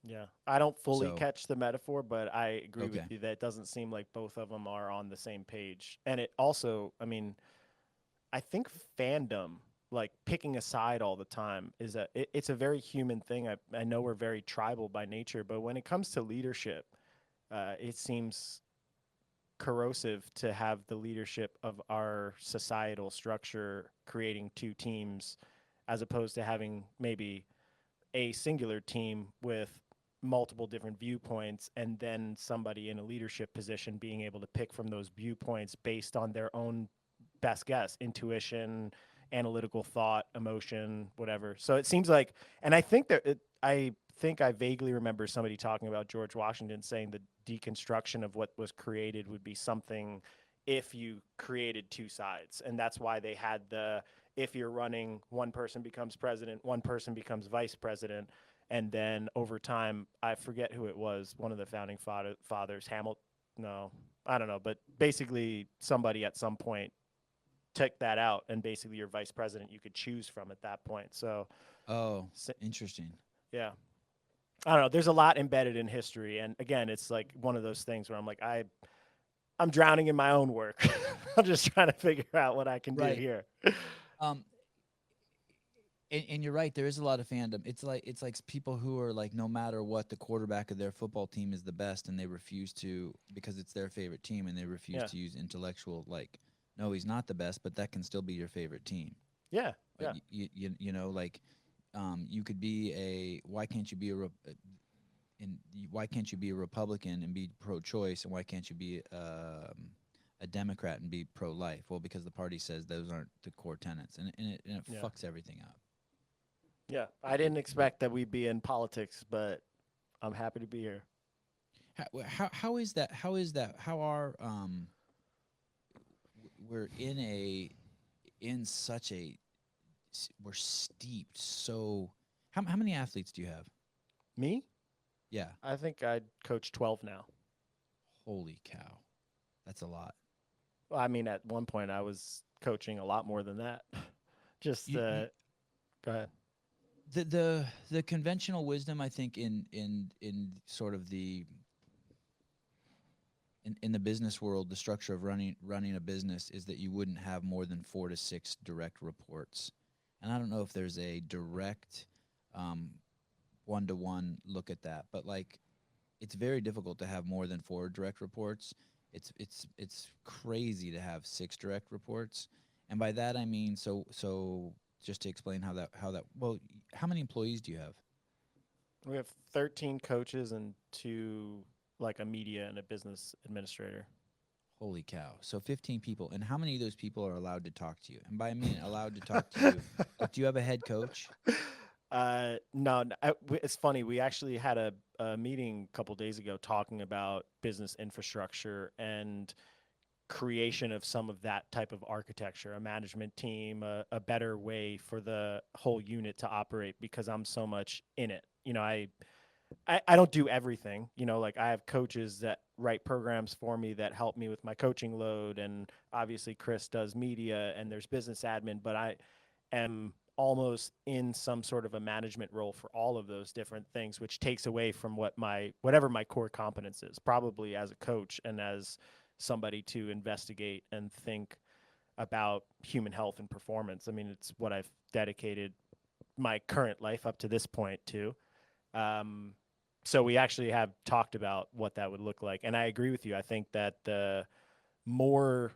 Yeah. I don't fully So catch the metaphor, but I agree with okay, you that it doesn't seem like both of them are on the same page. And it also, I mean, I think fandom, like picking a side all the time, it's a very human thing. I know we're very tribal by nature, but when it comes to leadership, it seems corrosive to have the leadership of our societal structure creating two teams as opposed to having maybe a singular team with multiple different viewpoints and then somebody in a leadership position being able to pick from those viewpoints based on their own best guess, intuition, analytical thought, emotion, whatever. So it seems like, and I think I vaguely remember somebody talking about George Washington saying the deconstruction of what was created would be something if you created two sides. And that's why they had the, if you're running, one person becomes president, one person becomes vice president. And then over time, I forget who it was, one of the founding fathers, Hamilton, no, I don't know, but basically somebody at some point took that out, and basically your vice president you could choose from at that point. So, Oh, interesting. yeah, I don't know. There's a lot embedded in history, and again, it's like one of those things where I'm like, I'm drowning in my own work. I'm just trying to figure out what I can do Right. here. Um, and you're right. There is a lot of fandom. It's like people who are like, no matter what, the quarterback of their football team is the best, and they refuse to because it's their favorite team, and they refuse Yeah, to use intellectual like, no, he's not the best, but that can still be your favorite team. yeah, Like yeah, like, you could be a why can't you be a why can't you be a Republican and be pro-choice, and why can't you be a Democrat and be pro-life? Well, because the party says those aren't the core tenets, and it yeah, fucks everything up. yeah. I didn't expect that we'd be in politics, but I'm happy to be here. How is that? How is that? How are we're in such a we're steeped so how many athletes do you have? Me? Yeah. I think I coach 12 now. Holy cow. That's a lot. Well, I mean, at one point I was coaching a lot more than that. Just You go ahead. the conventional wisdom, I think, in sort of in the business world, the structure of running a business is that you wouldn't have more than 4 to 6 direct reports. And I don't know if there's a direct um, one-to-one look at that, but like it's very difficult to have more than 4 direct reports. It's crazy to have 6 direct reports, and by that I mean so. Just to explain how that well, how many employees do you have? We have 13 coaches and two, like a media and a business administrator. Holy cow! So 15 people, and how many of those people are allowed to talk to you? And by I mean allowed to talk to you, like, do you have a head coach? No, it's funny. We actually had a meeting a couple days ago talking about business infrastructure and creation of some of that type of architecture, a management team, a better way for the whole unit to operate because I'm so much in it. I don't do everything. Like I have coaches that write programs for me that help me with my coaching load. And obviously, Chris does media and there's business admin, but I am almost in some sort of a management role for all of those different things, which takes away from whatever my core competence is, probably as a coach and as somebody to investigate and think about human health and performance. I mean, it's what I've dedicated my current life up to this point to. Um, so we actually have talked about what that would look like. And I agree with you. I think that the more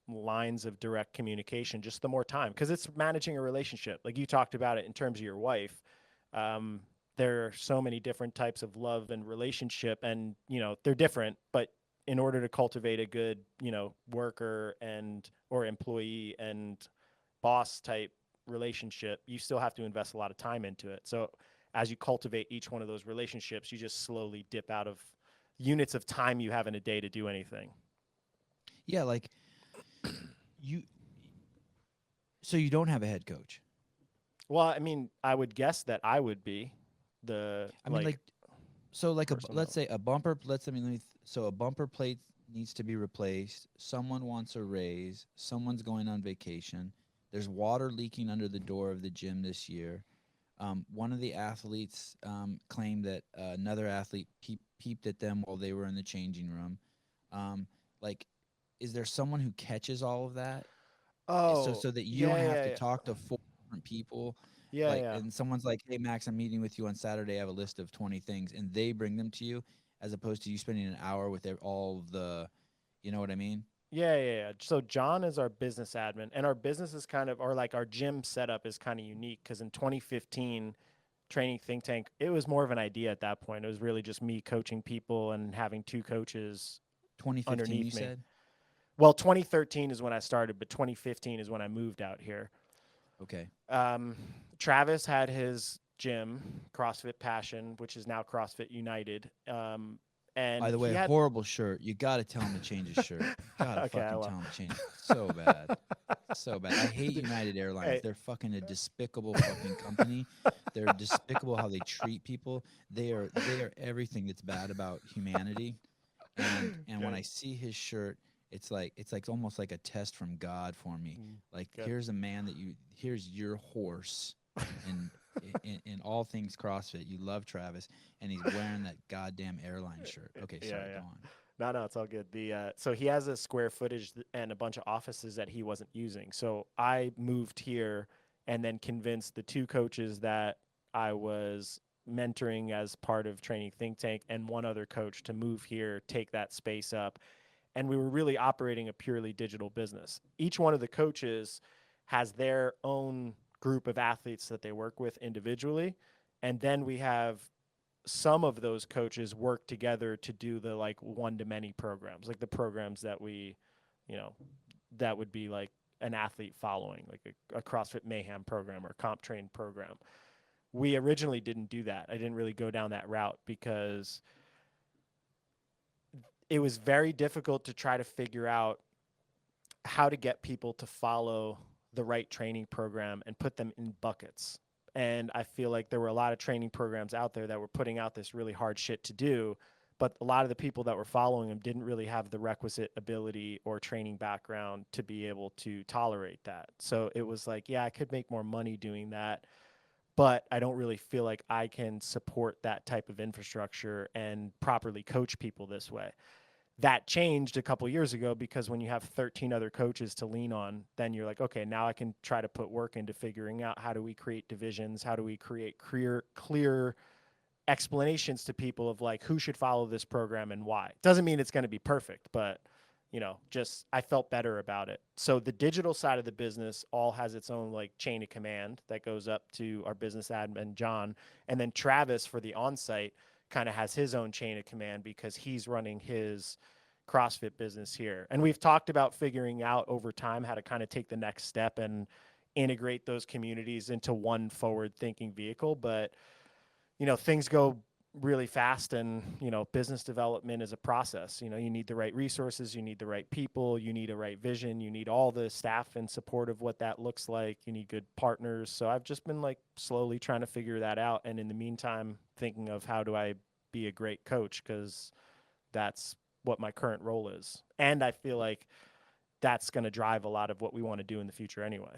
lines of direct communication, just the more time, because it's managing a relationship. Like you talked about it in terms of your wife. Um, there are so many different types of love and relationship, and they're different. But in order to cultivate a good, worker and or employee and boss type relationship, you still have to invest a lot of time into it. So as you cultivate each one of those relationships, you just slowly dip out of units of time you have in a day to do anything. Yeah, like you. So you don't have a head coach. Well, I mean, I would guess that I would be the I mean, like, so like let's personnel. say a bumper. So a bumper plate needs to be replaced. Someone wants a raise. Someone's going on vacation. There's water leaking under the door of the gym this year. One of the athletes claimed that another athlete peeped at them while they were in the changing room. Um, like, is there someone who catches all of that? Oh, So that you don't yeah, have yeah, to yeah, talk to 4 different people, yeah, like, yeah. and someone's like, hey Max, I'm meeting with you on Saturday, I have a list of 20 things, and they bring them to you, as opposed to you spending an hour with all of the, you know what I mean? Yeah, yeah, yeah. So John is our business admin, and our business is kind of, or like our gym setup is kind of unique because in 2015, Training Think Tank, it was more of an idea at that point. It was really just me coaching people and having two coaches 2015 you underneath me. said? Well, 2013 is when I started, but 2015 is when I moved out here. Okay. Um, Travis had his gym, CrossFit Passion, which is now CrossFit United. By And the he way, had horrible shirt. You got to tell him to change his shirt. You got to okay, I fucking will. tell him to change. So bad. So bad. I hate United Airlines. Hey, They're fucking a despicable fucking company. They're despicable how they treat people. They are everything that's bad about humanity. And when good, I see his shirt, it's like almost like a test from God for me. Like good. here's a man that you here's your horse in in all things CrossFit. You love Travis, and he's wearing that goddamn airline shirt. Okay, Yeah, sorry, go yeah. on. No, it's all good. The so he has a square footage and a bunch of offices that he wasn't using. So I moved here and then convinced the two coaches that I was mentoring as part of Training Think Tank and one other coach to move here, take that space up, and we were really operating a purely digital business. Each one of the coaches has their own group of athletes that they work with individually, and then we have some of those coaches work together to do the like one to many programs, like the programs that we, you know, that would be like an athlete following, like a CrossFit Mayhem program or comp train program. We originally didn't do that. I didn't really go down that route because it was very difficult to try to figure out how to get people to follow the right training program and put them in buckets. And I feel like there were a lot of training programs out there that were putting out this really hard shit to do, but a lot of the people that were following them didn't really have the requisite ability or training background to be able to tolerate that. So it was like, yeah, I could make more money doing that, but I don't really feel like I can support that type of infrastructure and properly coach people this way. That changed a couple years ago because when you have 13 other coaches to lean on, then you're like, okay, now I can try to put work into figuring out how do we create divisions, how do we create clear explanations to people of like who should follow this program and why. Doesn't mean it's going to be perfect, but just I felt better about it. So the digital side of the business all has its own like chain of command that goes up to our business admin John, and then Travis for the on-site kind of has his own chain of command because he's running his CrossFit business here. And we've talked about figuring out over time how to kind of take the next step and integrate those communities into one forward thinking vehicle, but things go really fast, and business development is a process. You need the right resources, you need the right people, you need a right vision, you need all the staff in support of what that looks like, you need good partners. So I've just been like slowly trying to figure that out, and in the meantime thinking of how do I be a great coach, because that's what my current role is, and I feel like that's going to drive a lot of what we want to do in the future anyway.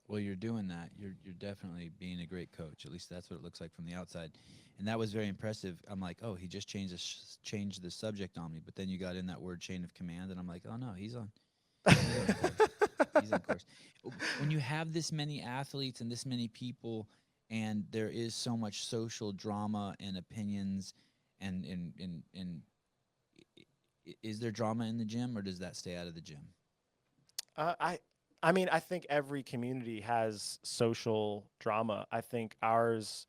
Well, you're doing that. You're definitely being a great coach. At least that's what it looks like from the outside, and that was very impressive. I'm like, oh, he just changed the subject on me. But then you got in that word chain of command, and I'm like, oh no, he's on course. He's on course. When you have this many athletes and this many people, and there is so much social drama and opinions, and is there drama in the gym, or does that stay out of the gym? Uh, I I mean, I think every community has social drama. I think ours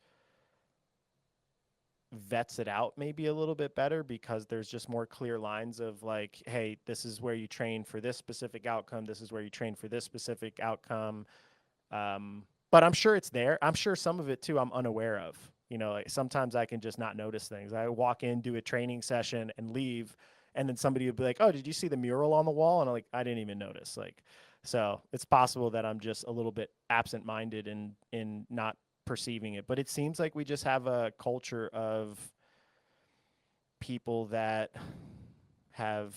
vets it out maybe a little bit better because there's just more clear lines of like, hey, this is where you train for this specific outcome. This is where you train for this specific outcome. But I'm sure it's there. I'm sure some of it too I'm unaware of. Like sometimes I can just not notice things. I walk in, do a training session, and leave, and then somebody would be like, "Oh, did you see the mural on the wall?" And I'm like, "I didn't even notice." Like, so it's possible that I'm just a little bit absent-minded in not perceiving it. But it seems like we just have a culture of people that have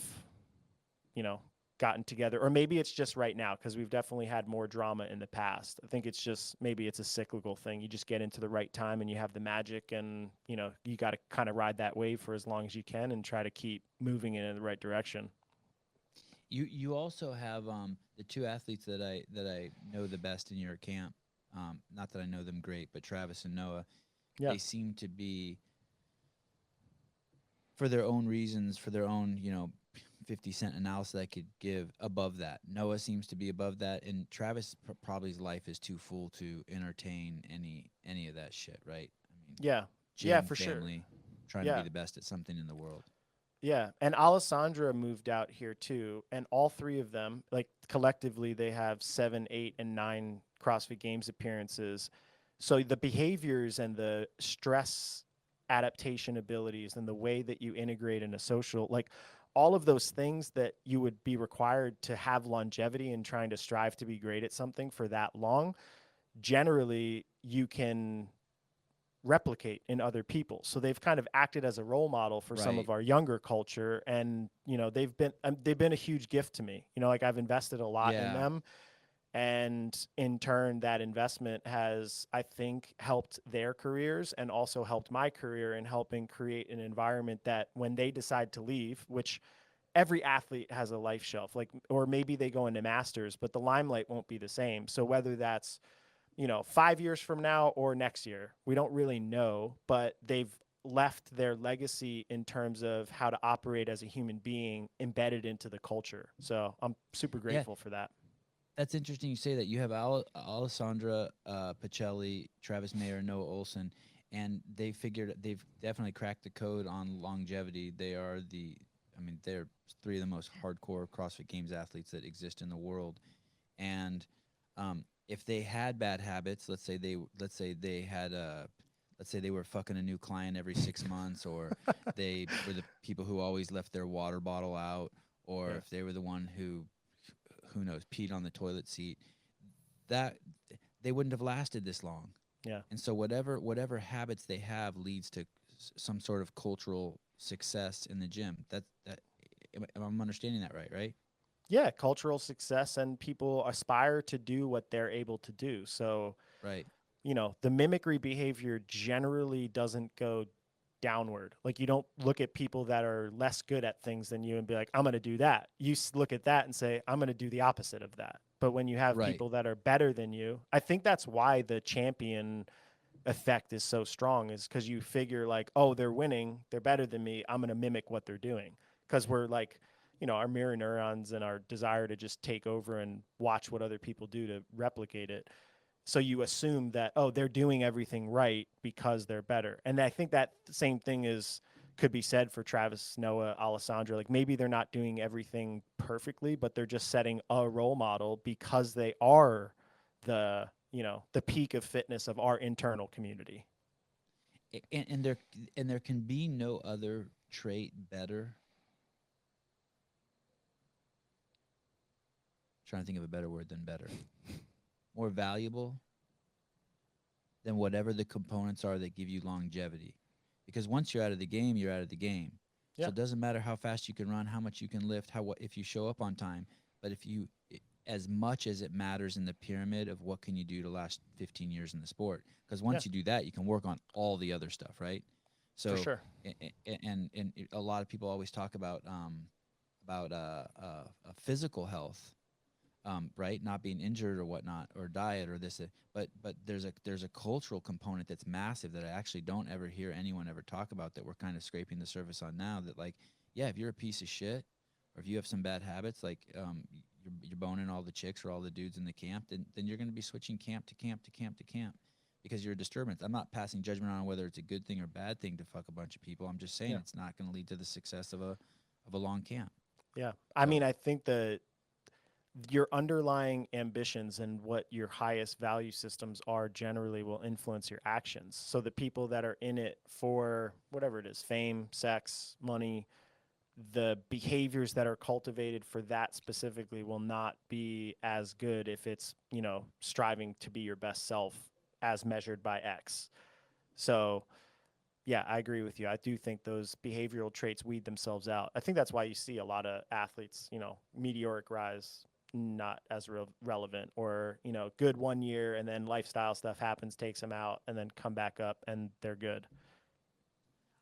you know, gotten together, or maybe it's just right now because we've definitely had more drama in the past. I think it's just maybe it's a cyclical thing. You just get into the right time and you have the magic, and you got to kind of ride that wave for as long as you can and try to keep moving it in the right direction. You also have the two athletes that I know the best in your camp. Not that I know them great, but Travis and Noah, Yeah. they seem to be, for their own reasons, for their own 50-cent analysis I could give, above that. Noah seems to be above that, and Travis probably his life is too full to entertain any of that shit, right? I mean, Yeah. Yeah, gym, for sure. family, trying to be Yeah. the best at something in the world. Yeah, and Alessandra moved out here too, and all three of them, like collectively, they have 7, 8, and 9 CrossFit Games appearances. So the behaviors and the stress adaptation abilities and the way that you integrate in a social, like all of those things that you would be required to have longevity and trying to strive to be great at something for that long, generally you can replicate in other people. So they've kind of acted as a role model for some of Right. our younger culture, and they've been a huge gift to me. Like I've invested a lot in Yeah. them, and in turn that investment has, I think, helped their careers and also helped my career in helping create an environment that when they decide to leave, which every athlete has a life shelf, like, or maybe they go into masters, but the limelight won't be the same. So whether that's 5 years from now or next year. We don't really know, but they've left their legacy in terms of how to operate as a human being embedded into the culture. So I'm super Yeah. grateful for that. That's interesting you say that. You have Alessandra Pacelli, Travis Mayer, Noah Olson, and they've definitely cracked the code on longevity. They're three of the most hardcore CrossFit Games athletes that exist in the world. And if they had bad habits, let's say they were fucking a new client every 6 months, or they were the people who always left their water bottle out, or Yeah. if they were the one who knows, peed on the toilet seat, that they wouldn't have lasted this long. Yeah. And so whatever habits they have leads to some sort of cultural success in the gym. That I'm understanding that right, right? Yeah. Cultural success, and people aspire to do what they're able to do. So, Right. the mimicry behavior generally doesn't go downward. Like you don't look at people that are less good at things than you and be like, I'm going to do that. You look at that and say, I'm going to do the opposite of that. But when you have Right. people that are better than you, I think that's why the champion effect is so strong, is because you figure like, oh, they're winning, they're better than me, I'm going to mimic what they're doing. Because we're like, our mirror neurons and our desire to just take over and watch what other people do to replicate it. So you assume that, oh, they're doing everything right because they're better. And I think that same thing could be said for Travis, Noah, Alessandro. Like maybe they're not doing everything perfectly, but they're just setting a role model because they are the peak of fitness of our internal community. And there can be no other trait better. Trying to think of a better word than better. More valuable than whatever the components are that give you longevity. Because once you're out of the game, you're out of the game. So Yeah. it doesn't matter how fast you can run, how much you can lift, if you show up on time. But as much as it matters in the pyramid of what can you do to last 15 years in the sport, because Yeah, once you do that, you can work on all the other stuff, right? for So, sure. and a lot of people always talk about physical health, right? Not being injured or whatnot, or diet or this. But there's a cultural component that's massive that I actually don't ever hear anyone ever talk about, that we're kind of scraping the surface on now. That like, yeah, if you're a piece of shit, or if you have some bad habits, like you're boning all the chicks or all the dudes in the camp, then you're going to be switching camp to camp to camp to camp because you're a disturbance. I'm not passing judgment on whether it's a good thing or bad thing to fuck a bunch of people. I'm just saying Yeah. it's not going to lead to the success of a long camp. Yeah. I So mean, I think that your underlying ambitions and what your highest value systems are generally will influence your actions. So the people that are in it for whatever it is, fame, sex, money, the behaviors that are cultivated for that specifically will not be as good if it's, striving to be your best self as measured by X. So, yeah, I agree with you. I do think those behavioral traits weed themselves out. I think that's why you see a lot of athletes, meteoric rise, not as relevant, or, good one year and then lifestyle stuff happens, takes them out, and then come back up and they're good.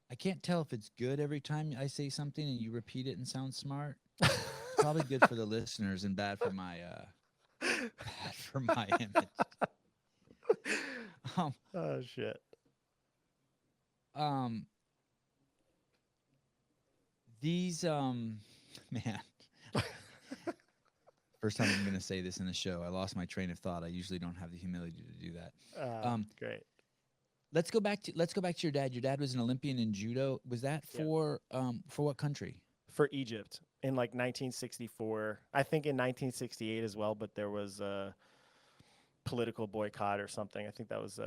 I can't tell if it's good every time I say something and you repeat it and sound smart. It's probably good for the listeners and bad for my bad for my image. Um, Oh, shit. um, these man. First time I'm gonna say this in the show. I lost my train of thought. I usually don't have the humility to do that. Um, Great. let's go back to your dad. Your dad was an Olympian in judo. Was that Yeah. for what country? For Egypt in like 1964. I think in 1968 as well, but there was a political boycott or something. I think that was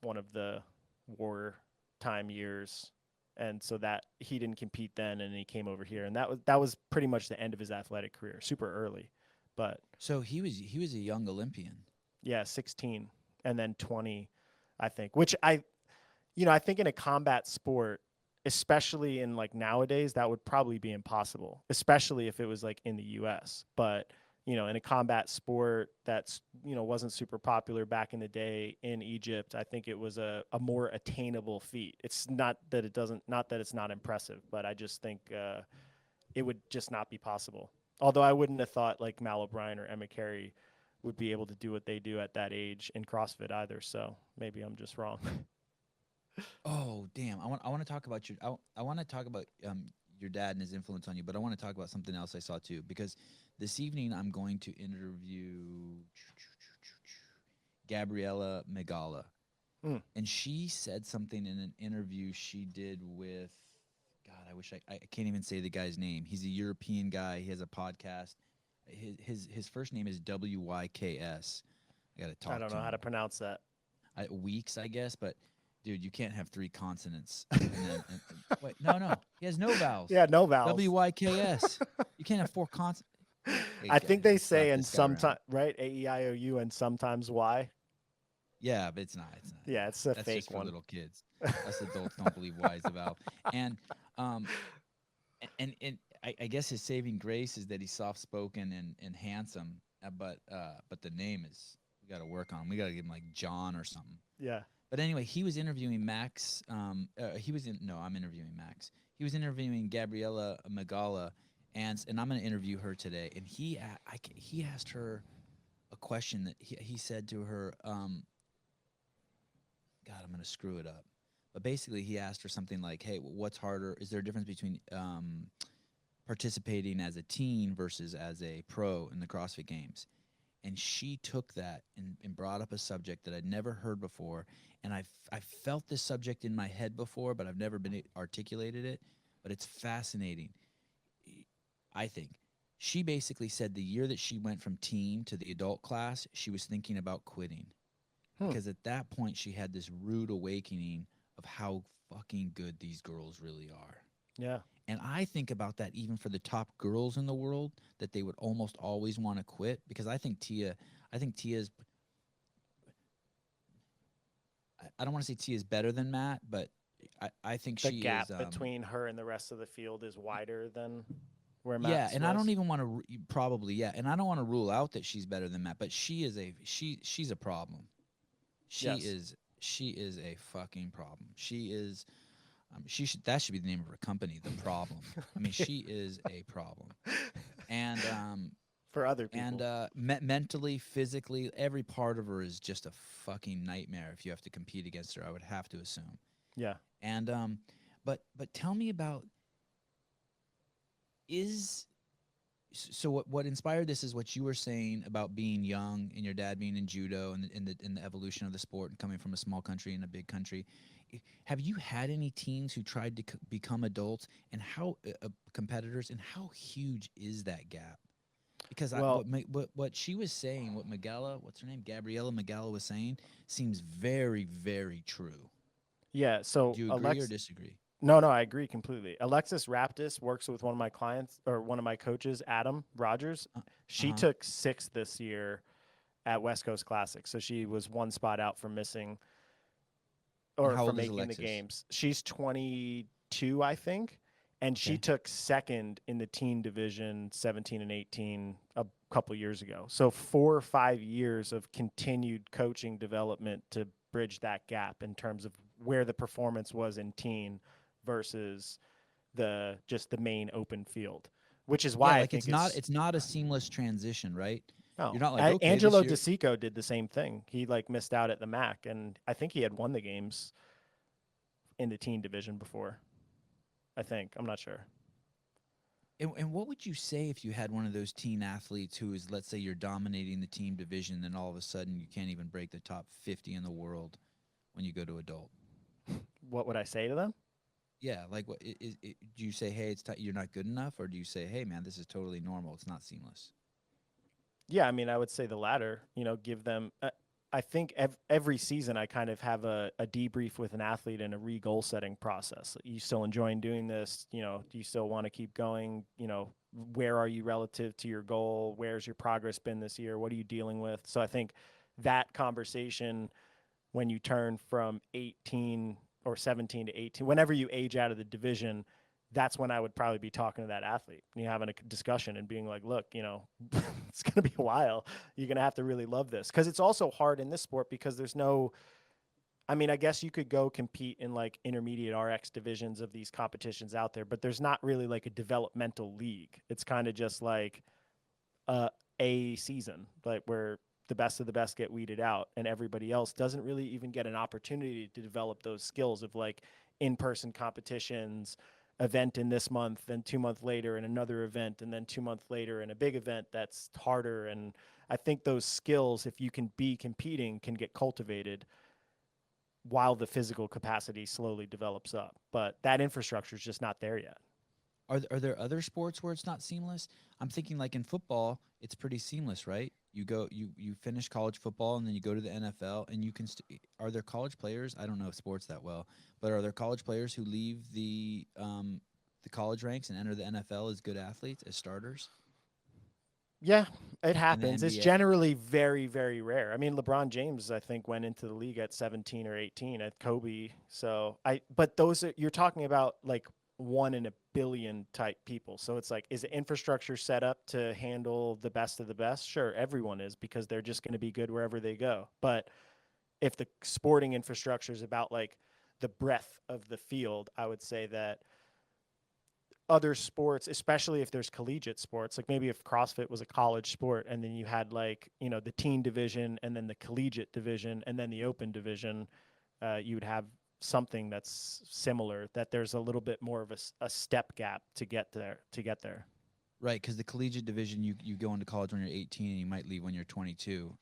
one of the wartime years. And so that he didn't compete then, and he came over here, and that was pretty much the end of his athletic career, super early. But So he was a young Olympian. yeah, 16 and then 20, I think. Which I think in a combat sport, especially in like nowadays, that would probably be impossible, especially if it was like in the US. But, in a combat sport that's, wasn't super popular back in the day in Egypt, I think it was a more attainable feat. It's not that it's not impressive, but I just think it would just not be possible. Although I wouldn't have thought like Mal O'Brien or Emma Carey would be able to do what they do at that age in CrossFit either. So maybe I'm just wrong. Oh, damn. I want to talk about I want to talk about your dad and his influence on you, but I want to talk about something else I saw too because this evening I'm going to interview Gabriella Megala, Mm, and she said something in an interview she did with God, I wish I can't even say the guy's name. He's a European guy. He has a podcast. His first name is WYKS. I got to I talk don't to know how to him. pronounce that. Weeks, I guess, but dude, you can't have three consonants and then wait, no, he has no vowels. Yeah, no vowels. WYKS. You can't have four consonants. Hey, I think they let's slap say in this guy sometimes around. right AEIOU and sometimes Y. Yeah, but it's not. It's not. Yeah, Yeah, it's a that's just fake for one. little kids. Us adults don't believe Y is a vowel. And um, and I guess his saving grace is that he's soft spoken and handsome. But the name is we got to work on. We got to give him like John or something. Yeah. But anyway, he was interviewing Max. He was in. No, I'm interviewing Max. He was interviewing Gabriella Magala, and I'm going to interview her today. And he asked her a question that he said to her. God, I'm going to screw it up. But basically, he asked her something like, "Hey, what's harder? Is there a difference between participating as a teen versus as a pro in the CrossFit Games?" And she took that and brought up a subject that I'd never heard before. And I felt this subject in my head before, but I've never been articulated it. But it's fascinating. I think she basically said the year that she went from teen to the adult class, she was thinking about quitting Hmm. because at that point she had this rude awakening of how fucking good these girls really are. Yeah. And I think about that even for the top girls in the world, that they would almost always want to quit because I think Tia's, I don't want to say Tia's better than Matt, but I think The she is, gap between her and the rest of the field is wider than where yeah. Matt's And I don't was. even want to, probably, yeah. And I don't want to rule out that she's better than Matt, but she's a problem. She Yes. is, she is a fucking problem. She is, that should be the name of her company, The Problem. I mean, she is a problem. And, For other people. mentally, physically, every part of her is just a fucking nightmare. If you have to compete against her, I would have to assume. Yeah. And but tell me about is so what inspired this is what you were saying about being young and your dad being in judo and the evolution of the sport and coming from a small country and a big country. Have you had any teens who tried to become adults and how competitors, and how huge is that gap? Because Well, what she was saying, what what's her name, Gabriella Magala was saying, seems very, very true. yeah. Would So you agree or Alex, disagree? no, I agree completely. Alexis Raptis works with one of my clients or one of my coaches, Adam Rogers. Uh She huh. took sixth this year at West Coast Classic. So she was one spot out from missing And or how for old is making the Alexis? games. She's 22, I think, and she Okay. took second in the teen division 17 and 18 a couple years ago. So 4 or 5 years of continued coaching development to bridge that gap in terms of where the performance was in teen versus the main open field, which is Yeah, why I like think it's not a seamless transition, right? oh, You're not like, okay, this Angelo year. DeSico did the same thing. He like missed out at the MAC, and I think he had won the games in the teen division before. I think I'm not sure. And what would you say if you had one of those teen athletes who is, let's say, you're dominating the team division, then all of a sudden you can't even break the top 50 in the world? when you go to adult? What would I say to them? Yeah, like what do you say? Hey, you're not good enough, or do you say, hey, man, this is totally normal. It's not seamless. Yeah, I mean, I would say the latter. Give them. I think every season I kind of have a debrief with an athlete and a re-goal setting process. You still enjoying doing this? Do you still want to keep going? Where are you relative to your goal? Where's your progress been this year? What are you dealing with? So I think that conversation when you turn from 18 or 17 to 18, whenever you age out of the division, that's when I would probably be talking to that athlete. Having a discussion and being like, look, it's going to be a while. You're going to have to really love this. Because it's also hard in this sport because there's no, I mean, I guess you could go compete in like intermediate RX divisions of these competitions out there, but there's not really like a developmental league. It's kind of just like uh, a season, like where the best of the best get weeded out, and everybody else doesn't really even get an opportunity to develop those skills of like in-person competitions, event in this month, then 2 months later in another event, and then 2 months later in a big event that's harder. And I think those skills, if you can be competing, can get cultivated while the physical capacity slowly develops up. But that infrastructure is just not there yet. Are there other sports where it's not seamless? I'm thinking like in football, it's pretty seamless, right? You finish college football and then you go to the NFL and you can. Are there college players? I don't know sports that well, but are there college players who leave the college ranks and enter the NFL as good athletes as starters Yeah, it in the happens. It's NBA? generally very, very rare. I mean, LeBron James, I think, went into the league at 17 or 18 at Kobe. But you're talking about like 1 in a billion type people. So it's like, is the infrastructure set up to handle the best of the best? Sure, everyone is because they're just going to be good wherever they go. But if the sporting infrastructure is about like the breadth of the field, I would say that other sports, especially if there's collegiate sports, like maybe if CrossFit was a college sport and then you had like, the teen division and then the collegiate division and then the open division, you would have something that's similar, that there's a little bit more of a step gap to get there. Right, because the collegiate division, you go into college when you're 18 and you might leave when you're 22.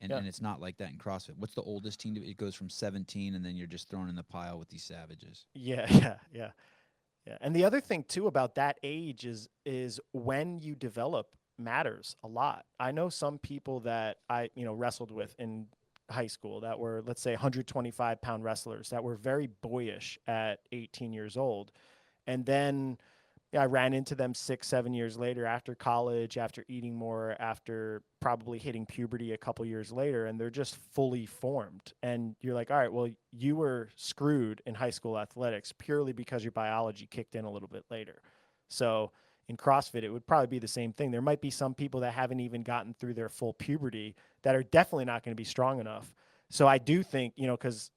Yeah. And it's not like that in CrossFit. What's the oldest team? It goes from 17, and then you're just thrown in the pile with these savages. Yeah. Yeah. Yeah. Yeah. And the other thing too about that age is when you develop matters a lot. I know some people that I, wrestled with in high school that were, let's say, 125-pound wrestlers that were very boyish at 18 years old. And then I ran into them 6, 7 years later after college, after eating more, after probably hitting puberty a couple years later, and they're just fully formed. And you're like, all right, well, you were screwed in high school athletics purely because your biology kicked in a little bit later. So in CrossFit, it would probably be the same thing. There might be some people that haven't even gotten through their full puberty that are definitely not going to be strong enough. So I do think, because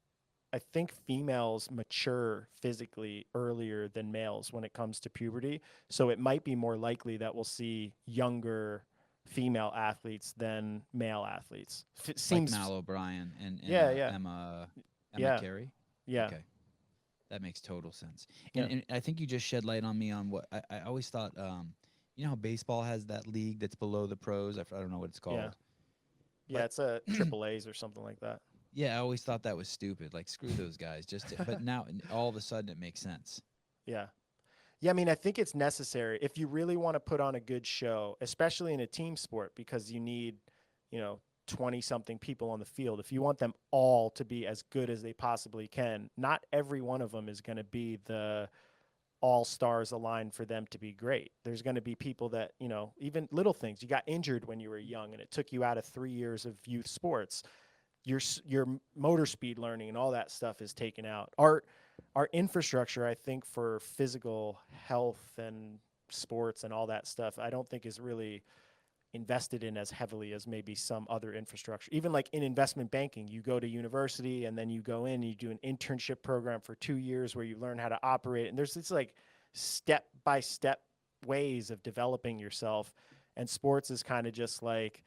I think females mature physically earlier than males when it comes to puberty. So it might be more likely that we'll see younger female athletes than male athletes. It Like seems, Mal O'Brien and yeah, yeah, Emma yeah, Carey. yeah, Okay, that makes total sense. yeah, And I think you just shed light on me on what I always thought. You know how baseball has that league that's below the pros. I don't know what it's yeah, called, yeah. but It's a triple A's or something like that. yeah, I always thought that was stupid. Like screw those guys. But now all of a sudden it makes sense. Yeah. Yeah, I mean, I think it's necessary if you really want to put on a good show, especially in a team sport, because you need, you know, 20 something people on the field. If you want them all to be as good as they possibly can, not every one of them is going to be the all stars aligned for them to be great. There's going to be people that, even little things. You got injured when you were young and it took you out of 3 years of youth sports. Your motor speed learning and all that stuff is taken out. Our infrastructure, I think, for physical health and sports and all that stuff, I don't think is really invested in as heavily as maybe some other infrastructure. Even like in investment banking, you go to university and then you go in, you do an internship program for 2 years where you learn how to operate. And there's this like step by step ways of developing yourself. And sports is kind of just like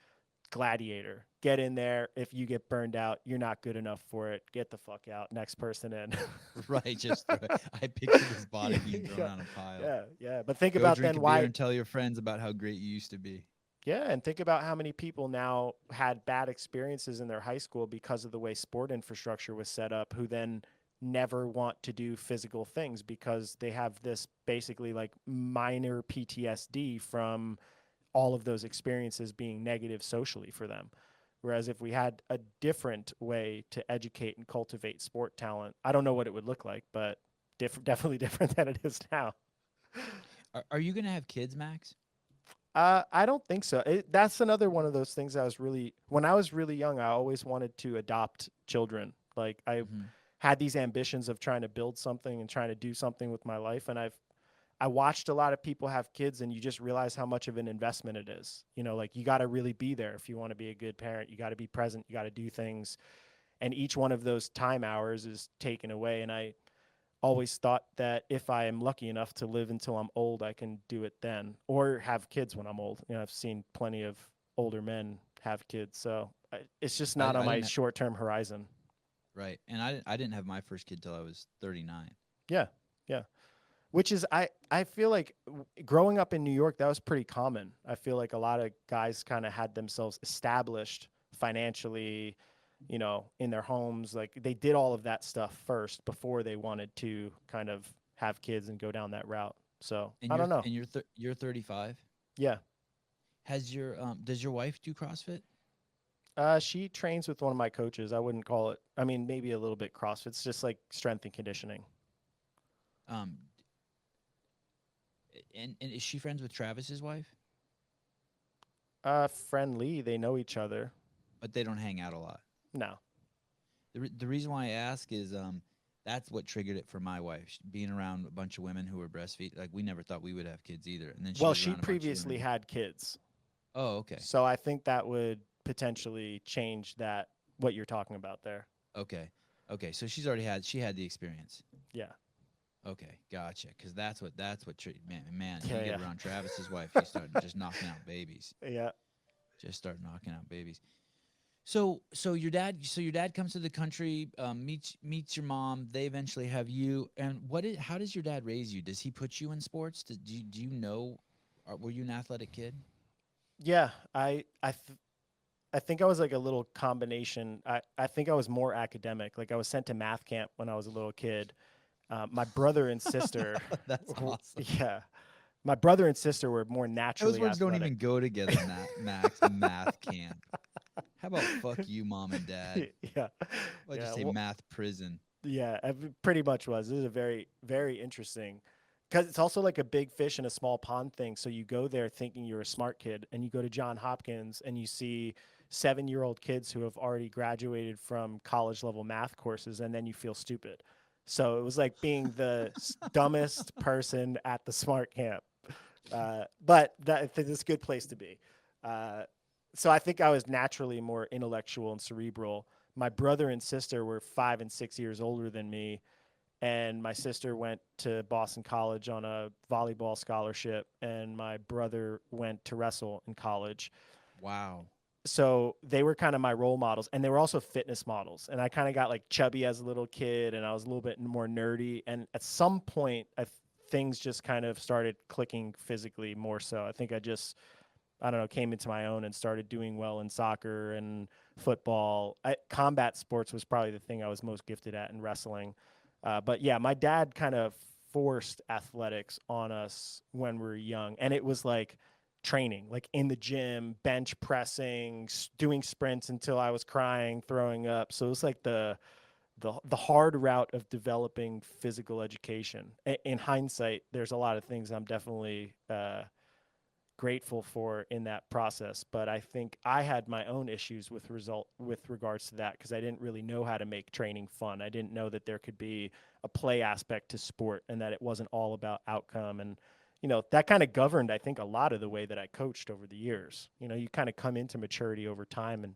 gladiator. Get in there. If you get burned out, you're not good enough for it. Get the fuck out. Next person in. Right, just I picture this body being thrown yeah, on a pile. yeah, yeah. But think Go about drink then a beer why. and tell your friends about how great you used to be. Yeah, and think about how many people now had bad experiences in their high school because of the way sport infrastructure was set up, who then never want to do physical things because they have this basically like minor PTSD from all of those experiences being negative socially for them. Whereas if we had a different way to educate and cultivate sport talent, I don't know what it would look like, but definitely different than it is now. Are you gonna have kids, Max? I don't think so. That's another one of those things when I was really young, I always wanted to adopt children. Like I Hmm. had these ambitions of trying to build something and trying to do something with my life. And I watched a lot of people have kids and you just realize how much of an investment it is. Like you got to really be there if you want to be a good parent. You got to be present. You got to do things. And each one of those time hours is taken away. And I always thought that if I am lucky enough to live until I'm old, I can do it then or have kids when I'm old. I've seen plenty of older men have kids. So it's just not on I my didn't. short term horizon. Right, and I didn't have my first kid till I was 39. Yeah. Yeah. Which is, I feel like growing up in New York, that was pretty common. I feel like a lot of guys kind of had themselves established financially, in their homes. Like they did all of that stuff first before they wanted to kind of have kids and go down that route. So And I don't know. you're 35. Yeah. Has your does your wife do CrossFit? She trains with one of my coaches. I wouldn't call it, I mean, maybe a little bit CrossFit. It's just like strength and conditioning. Um, and is she friends with Travis's wife? Friendly. They know each other. But they don't hang out a lot. No. The reason why I ask is that's what triggered it for my wife. Being around a bunch of women who were breastfeed, like we never thought we would have kids either. And then she Well, was she around a bunch of previously women. had kids. Oh, okay. So I think that would potentially change that what you're talking about there. Okay. Okay. So she had the experience. Yeah. Okay, gotcha. Because man, Yeah, you get yeah. around Travis's wife, you start just knocking out babies. Yeah. Just start knocking out babies. So your dad comes to the country, meets your mom. They eventually have you. And how does your dad raise you? Does he put you in sports? Do you know? Were you an athletic kid? Yeah, I think I was like a little combination. I think I was more academic. Like I was sent to math camp when I was a little kid. My brother and sister, That's awesome. yeah, my brother and sister were more Those naturally words don't athletic. even go together, Max. Math camp. How about fuck you, mom and dad? Yeah, Why'd you yeah. say Well, math prison? yeah, it pretty much was. This is a very, very interesting because it's also like a big fish in a small pond thing. So you go there thinking you're a smart kid, and you go to John Hopkins and you see 7-year-old kids who have already graduated from college level math courses, and then you feel stupid. So it was like being the dumbest person at the smart camp. But it's a good place to be. Uh, so I think I was naturally more intellectual and cerebral. My brother and sister were 5 and 6 years older than me, and my sister went to Boston College on a volleyball scholarship, and my brother went to wrestle in college. Wow. So they were kind of my role models, and they were also fitness models. And I kind of got like chubby as a little kid, and I was a little bit more nerdy. And at some point, things just kind of started clicking physically more so. I think I don't know, came into my own and started doing well in soccer and football. Combat sports was probably the thing I was most gifted at in wrestling. But yeah, my dad kind of forced athletics on us when we were young. And it was like training, like in the gym, bench pressing, doing sprints until I was crying, throwing up. So it was like the hard route of developing physical education. In hindsight, there's a lot of things I'm definitely grateful for in that process, but I think I had my own issues with regards to that because I didn't really know how to make training fun. I didn't know that there could be a play aspect to sport and that it wasn't all about outcome. And that kind of governed, I think, a lot of the way that I coached over the years. You kind of come into maturity over time, and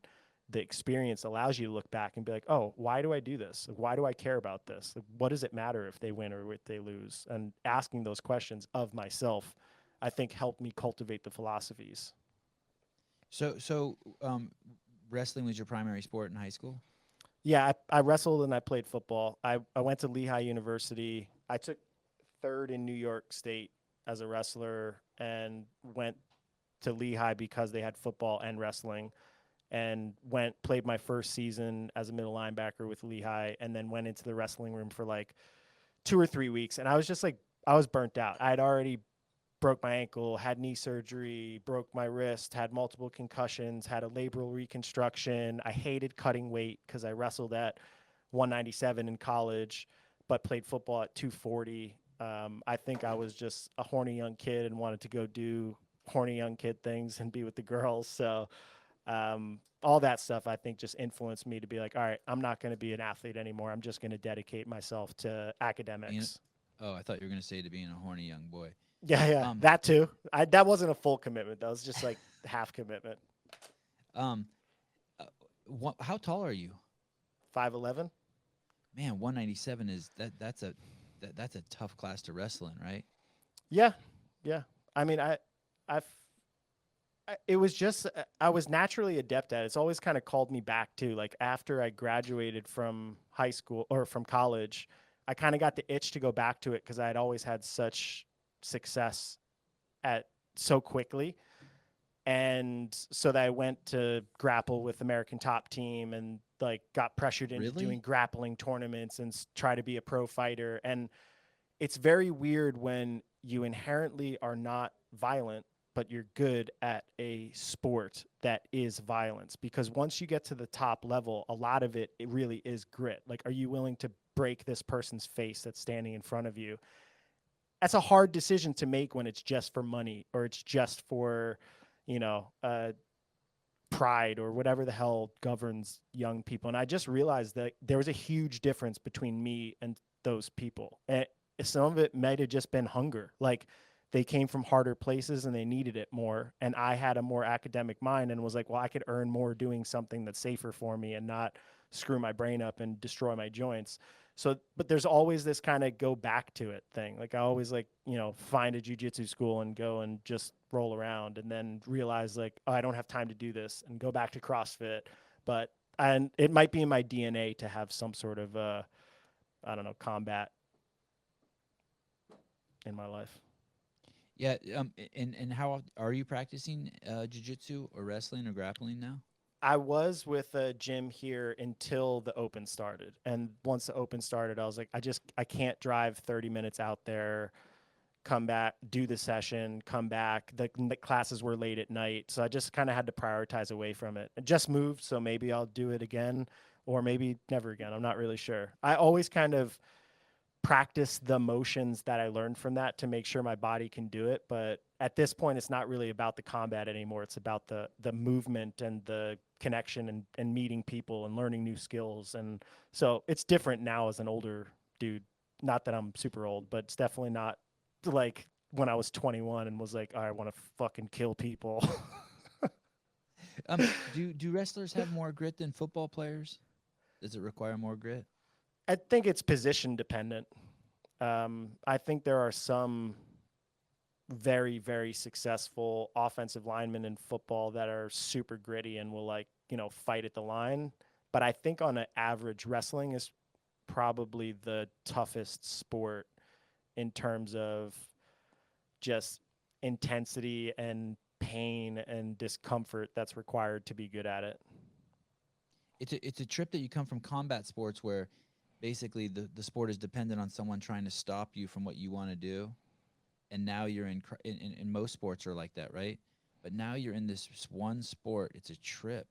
the experience allows you to look back and be like, oh, why do I do this? Like, why do I care about this? Like, what does it matter if they win or if they lose? And asking those questions of myself, I think, helped me cultivate the philosophies. So wrestling was your primary sport in high school? Yeah, I wrestled and I played football. I went to Lehigh University. I took third in New York State as a wrestler and went to Lehigh because they had football and wrestling, and played my first season as a middle linebacker with Lehigh, and then went into the wrestling room for like 2 or 3 weeks, and I was just like, I was burnt out. I had already broke my ankle, had knee surgery, broke my wrist, had multiple concussions, had a labral reconstruction. I hated cutting weight because I wrestled at 197 in college, but played football at 240. I think I was just a horny young kid and wanted to go do horny young kid things and be with the girls. So all that stuff, I think, just influenced me to be like, all right, I'm not going to be an athlete anymore. I'm just going to dedicate myself to Being, academics. oh, I thought you were gonna say to being a horny young boy. Yeah, Um, that too. That wasn't a full commitment. That was just like half commitment. um, how tall are you? 5'11". Man, 197 is that's a tough class to wrestle in, right? Yeah, yeah. I mean, I, it was just I was naturally adept at it. It's always kind of called me back to like after I graduated from high school or from college, I kind of got the itch to go back to it because I had always had such success at so quickly. And so that I went to grapple with American Top Team and like got pressured into doing Really? grappling tournaments and try to be a pro fighter. And it's very weird when you inherently are not violent, but you're good at a sport that is violence. Because once you get to the top level, a lot of it really is grit. Like, are you willing to break this person's face that's standing in front of you? That's a hard decision to make when it's just for money or it's just for, you know, pride or whatever the hell governs young people. And I just realized that there was a huge difference between me and those people. And some of it might have just been hunger. Like they came from harder places and they needed it more. And I had a more academic mind and was like, well, I could earn more doing something that's safer for me and not screw my brain up and destroy my joints. So, but there's always this kind of go back to it thing. Like I always like, find a jujitsu school and go and just roll around and then realize like, oh, I don't have time to do this and go back to CrossFit. But, and it might be in my DNA to have some sort of, I don't know, combat in my life. Yeah. And how are you practicing jujitsu or wrestling or grappling now? I was with a gym here until the open started. And once the open started, I was like, I can't drive 30 minutes out there, come back, do the session, come back. The classes were late at night. So I just kind of had to prioritize away from it. I just moved. So maybe I'll do it again or maybe never again. I'm not really sure. I always kind of practice the motions that I learned from that to make sure my body can do it. But at this point, it's not really about the combat anymore. It's about the movement and the connection and meeting people and learning new skills. And so it's different now as an older dude. Not that I'm super old, but it's definitely not like when I was 21 and was like, I want to fucking kill people. Do wrestlers have more grit than football players? Does it require more grit? I think it's position dependent. I think there are some very, very successful offensive linemen in football that are super gritty and will like, fight at the line. But I think on an average, wrestling is probably the toughest sport in terms of just intensity and pain and discomfort that's required to be good at it. It's a trip that you come from combat sports where basically the sport is dependent on someone trying to stop you from what you want to do, and now you're in most sports are like that, right? But now you're in this one sport. It's a trip.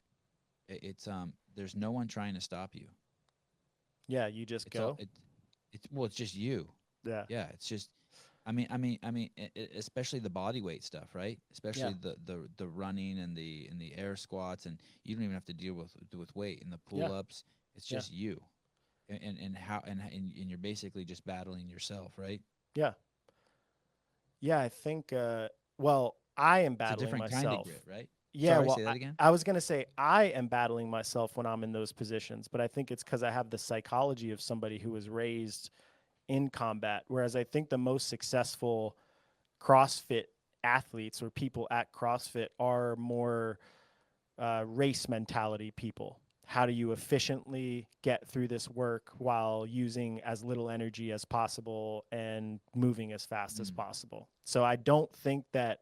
It's there's no one trying to stop you. Yeah, you just It's all go. it's well, it's just you. Yeah. Yeah, it's just. Especially the body weight stuff, right? Yeah. Especially the running and the air squats, and you don't even have to deal with weight and the pull Yeah. ups. It's Yeah. just you, and you're basically just battling yourself, right? Yeah. Yeah, I think well, I am It's a battling different kind of myself. grit, right? Yeah, Sorry, well, say that again. I was going to say I am battling myself when I'm in those positions, but I think it's cuz I have the psychology of somebody who was raised in combat, whereas I think the most successful CrossFit athletes or people at CrossFit are more race mentality people. How do you efficiently get through this work while using as little energy as possible and moving as fast as Mm. possible? So I don't think that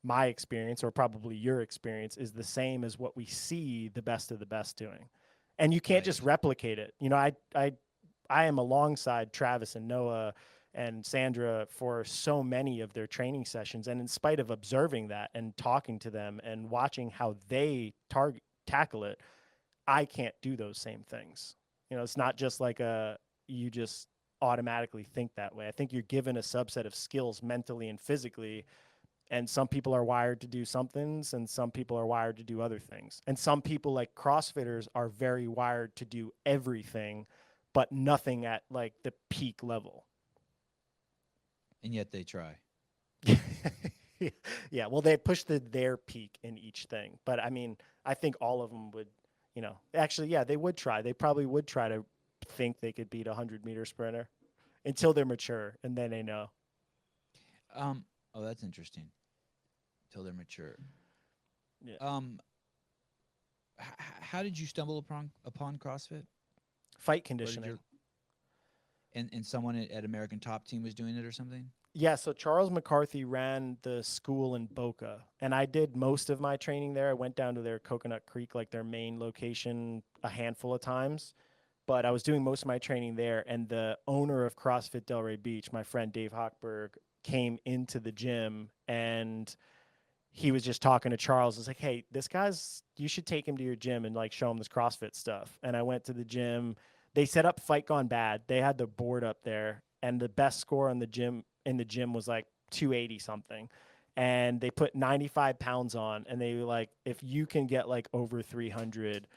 my experience, or probably your experience, is the same as what we see the best of the best doing. And you can't Right. just replicate it. You know, I am alongside Travis and Noah and Sandra for so many of their training sessions. And in spite of observing that and talking to them and watching how they tackle it, I can't do those same things. You know, it's not just like you just automatically think that way. I think you're given a subset of skills mentally and physically, and some people are wired to do some things and some people are wired to do other things. And some people, like CrossFitters, are very wired to do everything but nothing at like the peak level. And yet they try. Yeah, well, they push their peak in each thing, but I mean, I think all of them would, you know, actually, yeah, they would try. They probably would try to think they could beat a 100-meter sprinter until they're mature, and then they know. Oh, that's interesting. Till they're mature. Yeah. Um, how did you stumble upon CrossFit? Fight Where did conditioning. your and someone at American Top Team was doing it or something? Yeah, so Charles McCarthy ran the school in Boca, and I did most of my training there. I went down to their Coconut Creek, like their main location, a handful of times, but I was doing most of my training there. And the owner of CrossFit Delray Beach, my friend Dave Hochberg, came into the gym, and he was just talking to Charles. It's like, hey, this guy's, you should take him to your gym and like show him this CrossFit stuff. And I went to the gym. They set up Fight Gone Bad. They had the board up there, and the best score in the gym was like 280 something. And they put 95 pounds on, and they were like, if you can get like over 300,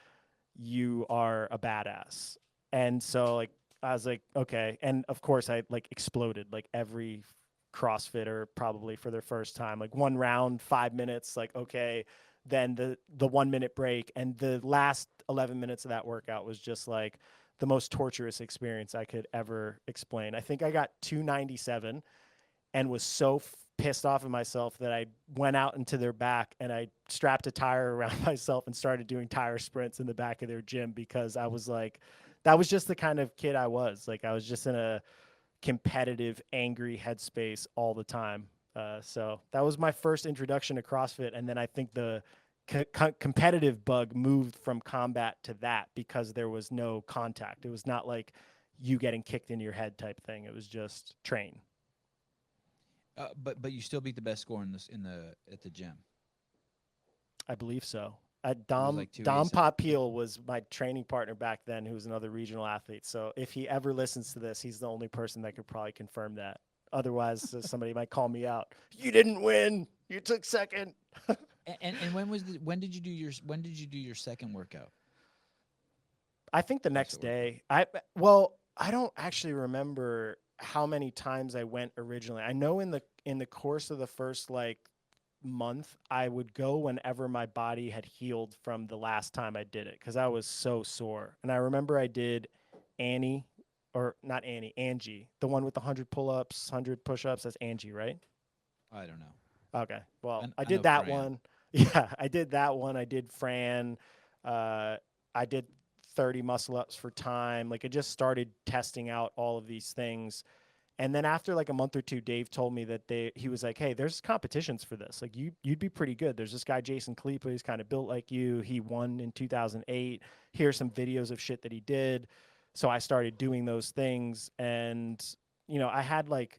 you are a badass. And so like I was like, okay. And of course I like exploded like every CrossFitter probably for their first time. Like one round, 5 minutes, like okay. Then the 1 minute break, and the last 11 minutes of that workout was just like the most torturous experience I could ever explain. I think I got 297 and was so pissed off at myself that I went out into their back and I strapped a tire around myself and started doing tire sprints in the back of their gym, because I was like, that was just the kind of kid I was. Like I was just in a competitive, angry headspace all the time. So that was my first introduction to CrossFit, and then I think the competitive bug moved from combat to that because there was no contact. It was not like you getting kicked in your head type thing. It was just train. But you still beat the best score in this in the at the gym. I believe so. It was Dom like 280 Dom something. Popiel was my training partner back then, who was another regional athlete. So if he ever listens to this, he's the only person that could probably confirm that. Otherwise, somebody might call me out. You didn't win. You took second. And when did you do your second workout? I think the next CrossFit workout. day. I don't actually remember how many times I went originally. I know in the course of the first like month, I would go whenever my body had healed from the last time I did it, because I was so sore. And I remember I did Annie, or not Annie, Angie, the one with the 100 pull ups, 100 push ups. That's Angie, right? I don't know. Okay. Well, I I know did that Fran. one. Yeah, I did that one. I did Fran. Uh, I did 30 muscle ups for time. Like I just started testing out all of these things. And then after like a month or two, Dave told me that he was like, hey, there's competitions for this. Like you'd be pretty good. There's this guy, Jason Kalipa, who's kind of built like you. He won in 2008. Here's some videos of shit that he did. So I started doing those things. And, you know, I had like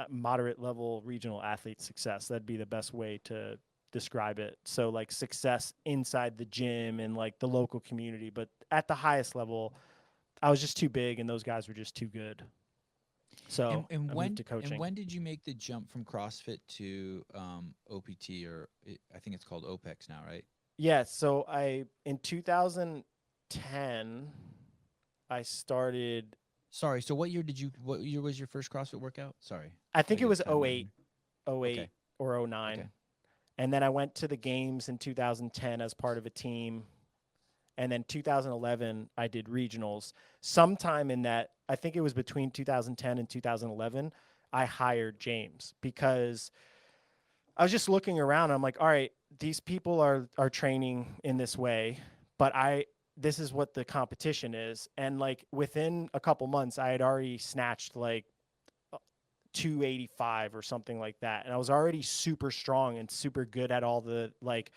moderate level regional athlete success. That'd be the best way to describe it. So like success inside the gym and like the local community. But at the highest level, I was just too big and those guys were just too good. So I moved to And coaching. when did you make the jump from CrossFit to OPT I think it's called OPEX now, right? Yeah, so I in 2010 I started. Sorry. So what year was your first CrossFit workout? Sorry, I gotta think it get was the timeline '08, here. '08 Okay. or '09. Okay. And then I went to the games in 2010 as part of a team. And then 2011 I did regionals. Sometime in that, I think it was between 2010 and 2011, I hired James, because I was just looking around. I'm like, all right, these people are training in this way, but this is what the competition is. And like within a couple months, I had already snatched like 285 or something like that. And I was already super strong and super good at all the like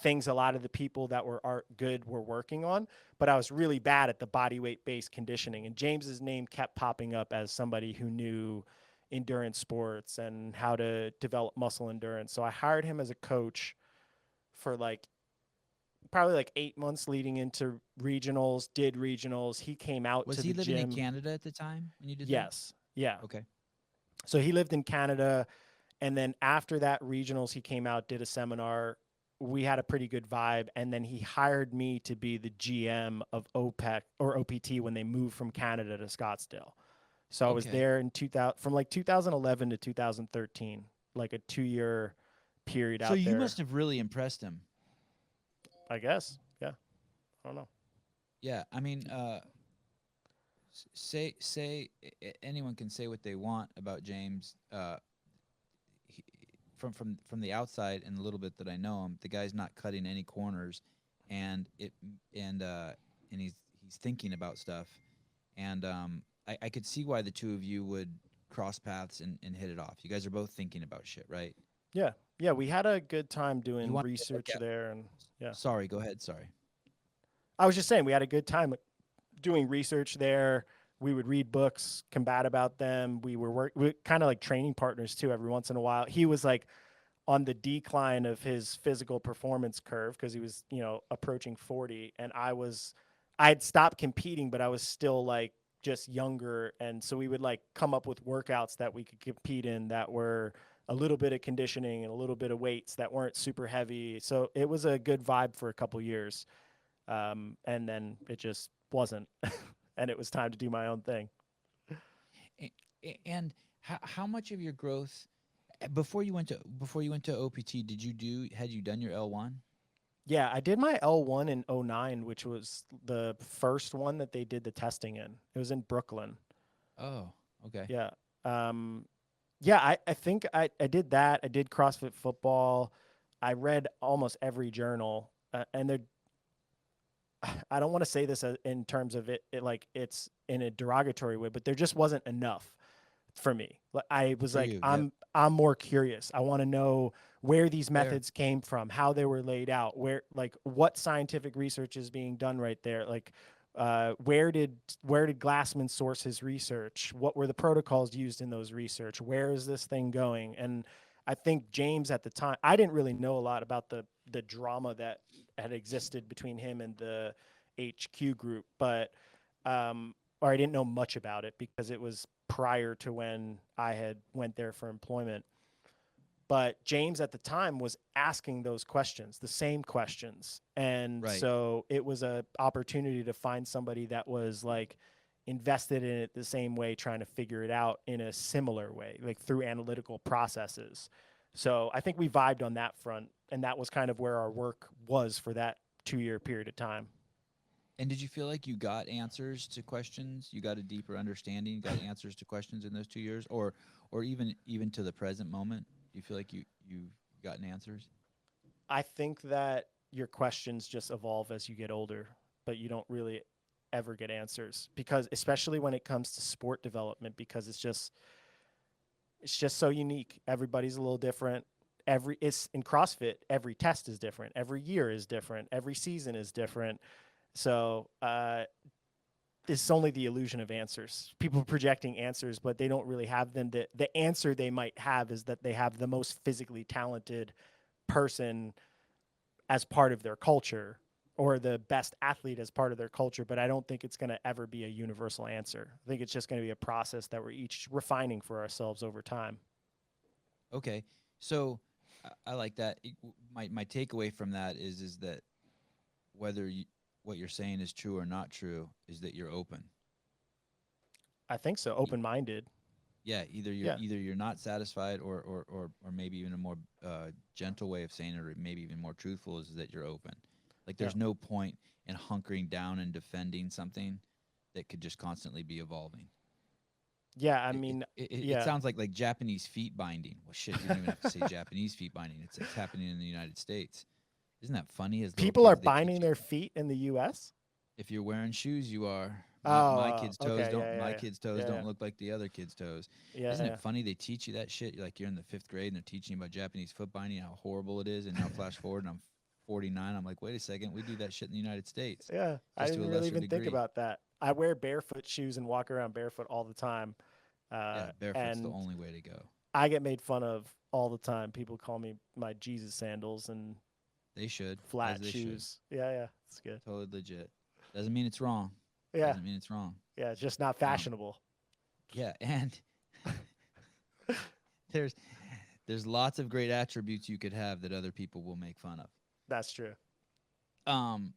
things a lot of the people that are good were working on, but I was really bad at the body weight based conditioning. And James's name kept popping up as somebody who knew endurance sports and how to develop muscle endurance. So I hired him as a coach for like probably like 8 months leading into regionals, did regionals. He came out Was to he the living in gym. Canada at the time when you did that? Yes. Yeah. Okay. So he lived in Canada. And then after that regionals, he came out, did a seminar. We had a pretty good vibe. And then he hired me to be the GM of OPEC or OPT when they moved from Canada to Scottsdale. So I was Okay. there in 2000, from like 2011 to 2013, like a 2 year period So out you there, must have really impressed him. I guess. Yeah. I don't know. Yeah. I mean, anyone can say what they want about James. He, from the outside and the little bit that I know him, the guy's not cutting any corners, and and uh and he's thinking about stuff, and I could see why the two of you would cross paths and hit it off. You guys are both thinking about shit, right? Yeah. Yeah. We had a good time You doing want to look research at. there. And yeah, Sorry, go ahead. Sorry. I was just saying we had a good time doing research there. We would read books, combat about them. We kind of like training partners too every once in a while. He was like on the decline of his physical performance curve because he was, approaching 40. And I'd stopped competing, but I was still like just younger. And so we would like come up with workouts that we could compete in that were a little bit of conditioning and a little bit of weights that weren't super heavy. So it was a good vibe for a couple years. And then it just wasn't. And it was time to do my own thing. And how much of your growth before you went to OPT had you done your L1? Yeah, I did my L1 in '09, which was the first one that they did the testing in. It was in Brooklyn. Oh, okay. Yeah. Um, yeah, I think I did that. I did CrossFit football. I read almost every journal. And there, I don't want to say this in terms of it like it's in a derogatory way, but there just wasn't enough for me. I was For like, you, yep. I'm more curious. I want to know where these Fair. methods came from, how they were laid out, where like what scientific research is being done right there. Like where did Glassman source his research? What were the protocols used in those research? Where is this thing going? And I think James at the time, I didn't really know a lot about the drama that had existed between him and the HQ group, but or I didn't know much about it because it was prior to when I had went there for employment. But James at the time was asking those questions, the same questions. And Right. so it was a opportunity to find somebody that was like invested in it the same way, trying to figure it out in a similar way, like through analytical processes. So I think we vibed on that front. And that was kind of where our work was for that 2 year period of time. And did you feel like you got answers to questions? You got a deeper understanding, you got answers to questions in those 2 years, or even to the present moment? Do you feel like you've gotten answers? I think that your questions just evolve as you get older, but you don't really ever get answers because especially when it comes to sport development because it's just so unique. Everybody's a little different. It's in CrossFit, every test is different. Every year is different. Every season is different. So, it's only the illusion of answers. People projecting answers, but they don't really have them. The answer they might have is that they have the most physically talented person as part of their culture or the best athlete as part of their culture, but I don't think it's going to ever be a universal answer. I think it's just going to be a process that we're each refining for ourselves over time. Okay. So I like that. My takeaway from that is that whether what you're saying is true or not true is that you're open. I think so. E- Open minded. Yeah, Yeah. either you're not satisfied, or maybe even a more gentle way of saying it, or maybe even more truthful, is that you're open. Like Yeah. there's no point in hunkering down and defending something that could just constantly be evolving. Yeah. I It mean, it yeah. sounds like Japanese feet binding. Well, shit, you don't even have to say Japanese feet binding. It's happening in the United States. Isn't that funny? As little People are kids, they teach binding you their feet in the US. if you're wearing shoes, you are. My Oh, kids' toes okay, don't. yeah, My yeah, kids' toes yeah, don't yeah, look like the other kids' toes. yeah, Isn't it yeah. funny they teach you that shit? Like you're in the 5th grade and they're teaching you about Japanese foot binding, how horrible it is. And now flash forward and I'm 49. I'm like, wait a second, we do that shit in the United States, Yeah, I just to a didn't really lesser even think degree. about that. I wear barefoot shoes and walk around barefoot all the time, Yeah, barefoot's the and only way to go. I get made fun of all the time. People call me my Jesus sandals and They should, as flat they should. shoes. Yeah, yeah, it's good. Totally legit. Doesn't mean it's wrong. Yeah, Doesn't mean it's wrong. yeah, it's just not Um, fashionable. yeah, and there's there's lots of great attributes you could have that other people will make fun of. That's true. Um,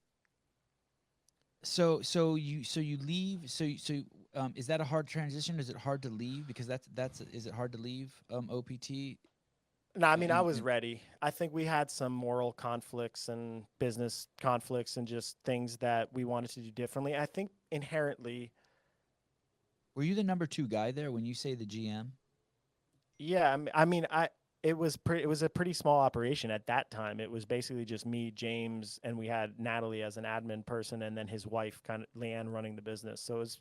so you leave. Is that a hard transition? Is it hard to leave? Because that's is it hard to leave OPT? No, I mean, I And, was and ready. I think we had some moral conflicts and business conflicts and just things that we wanted to do differently. I think inherently, were you the number 2 guy there when you say the GM? yeah. I mean, it was pretty. It was a pretty small operation at that time. It was basically just me, James, and we had Natalie as an admin person, and then his wife, kind of Leanne, running the business. So it was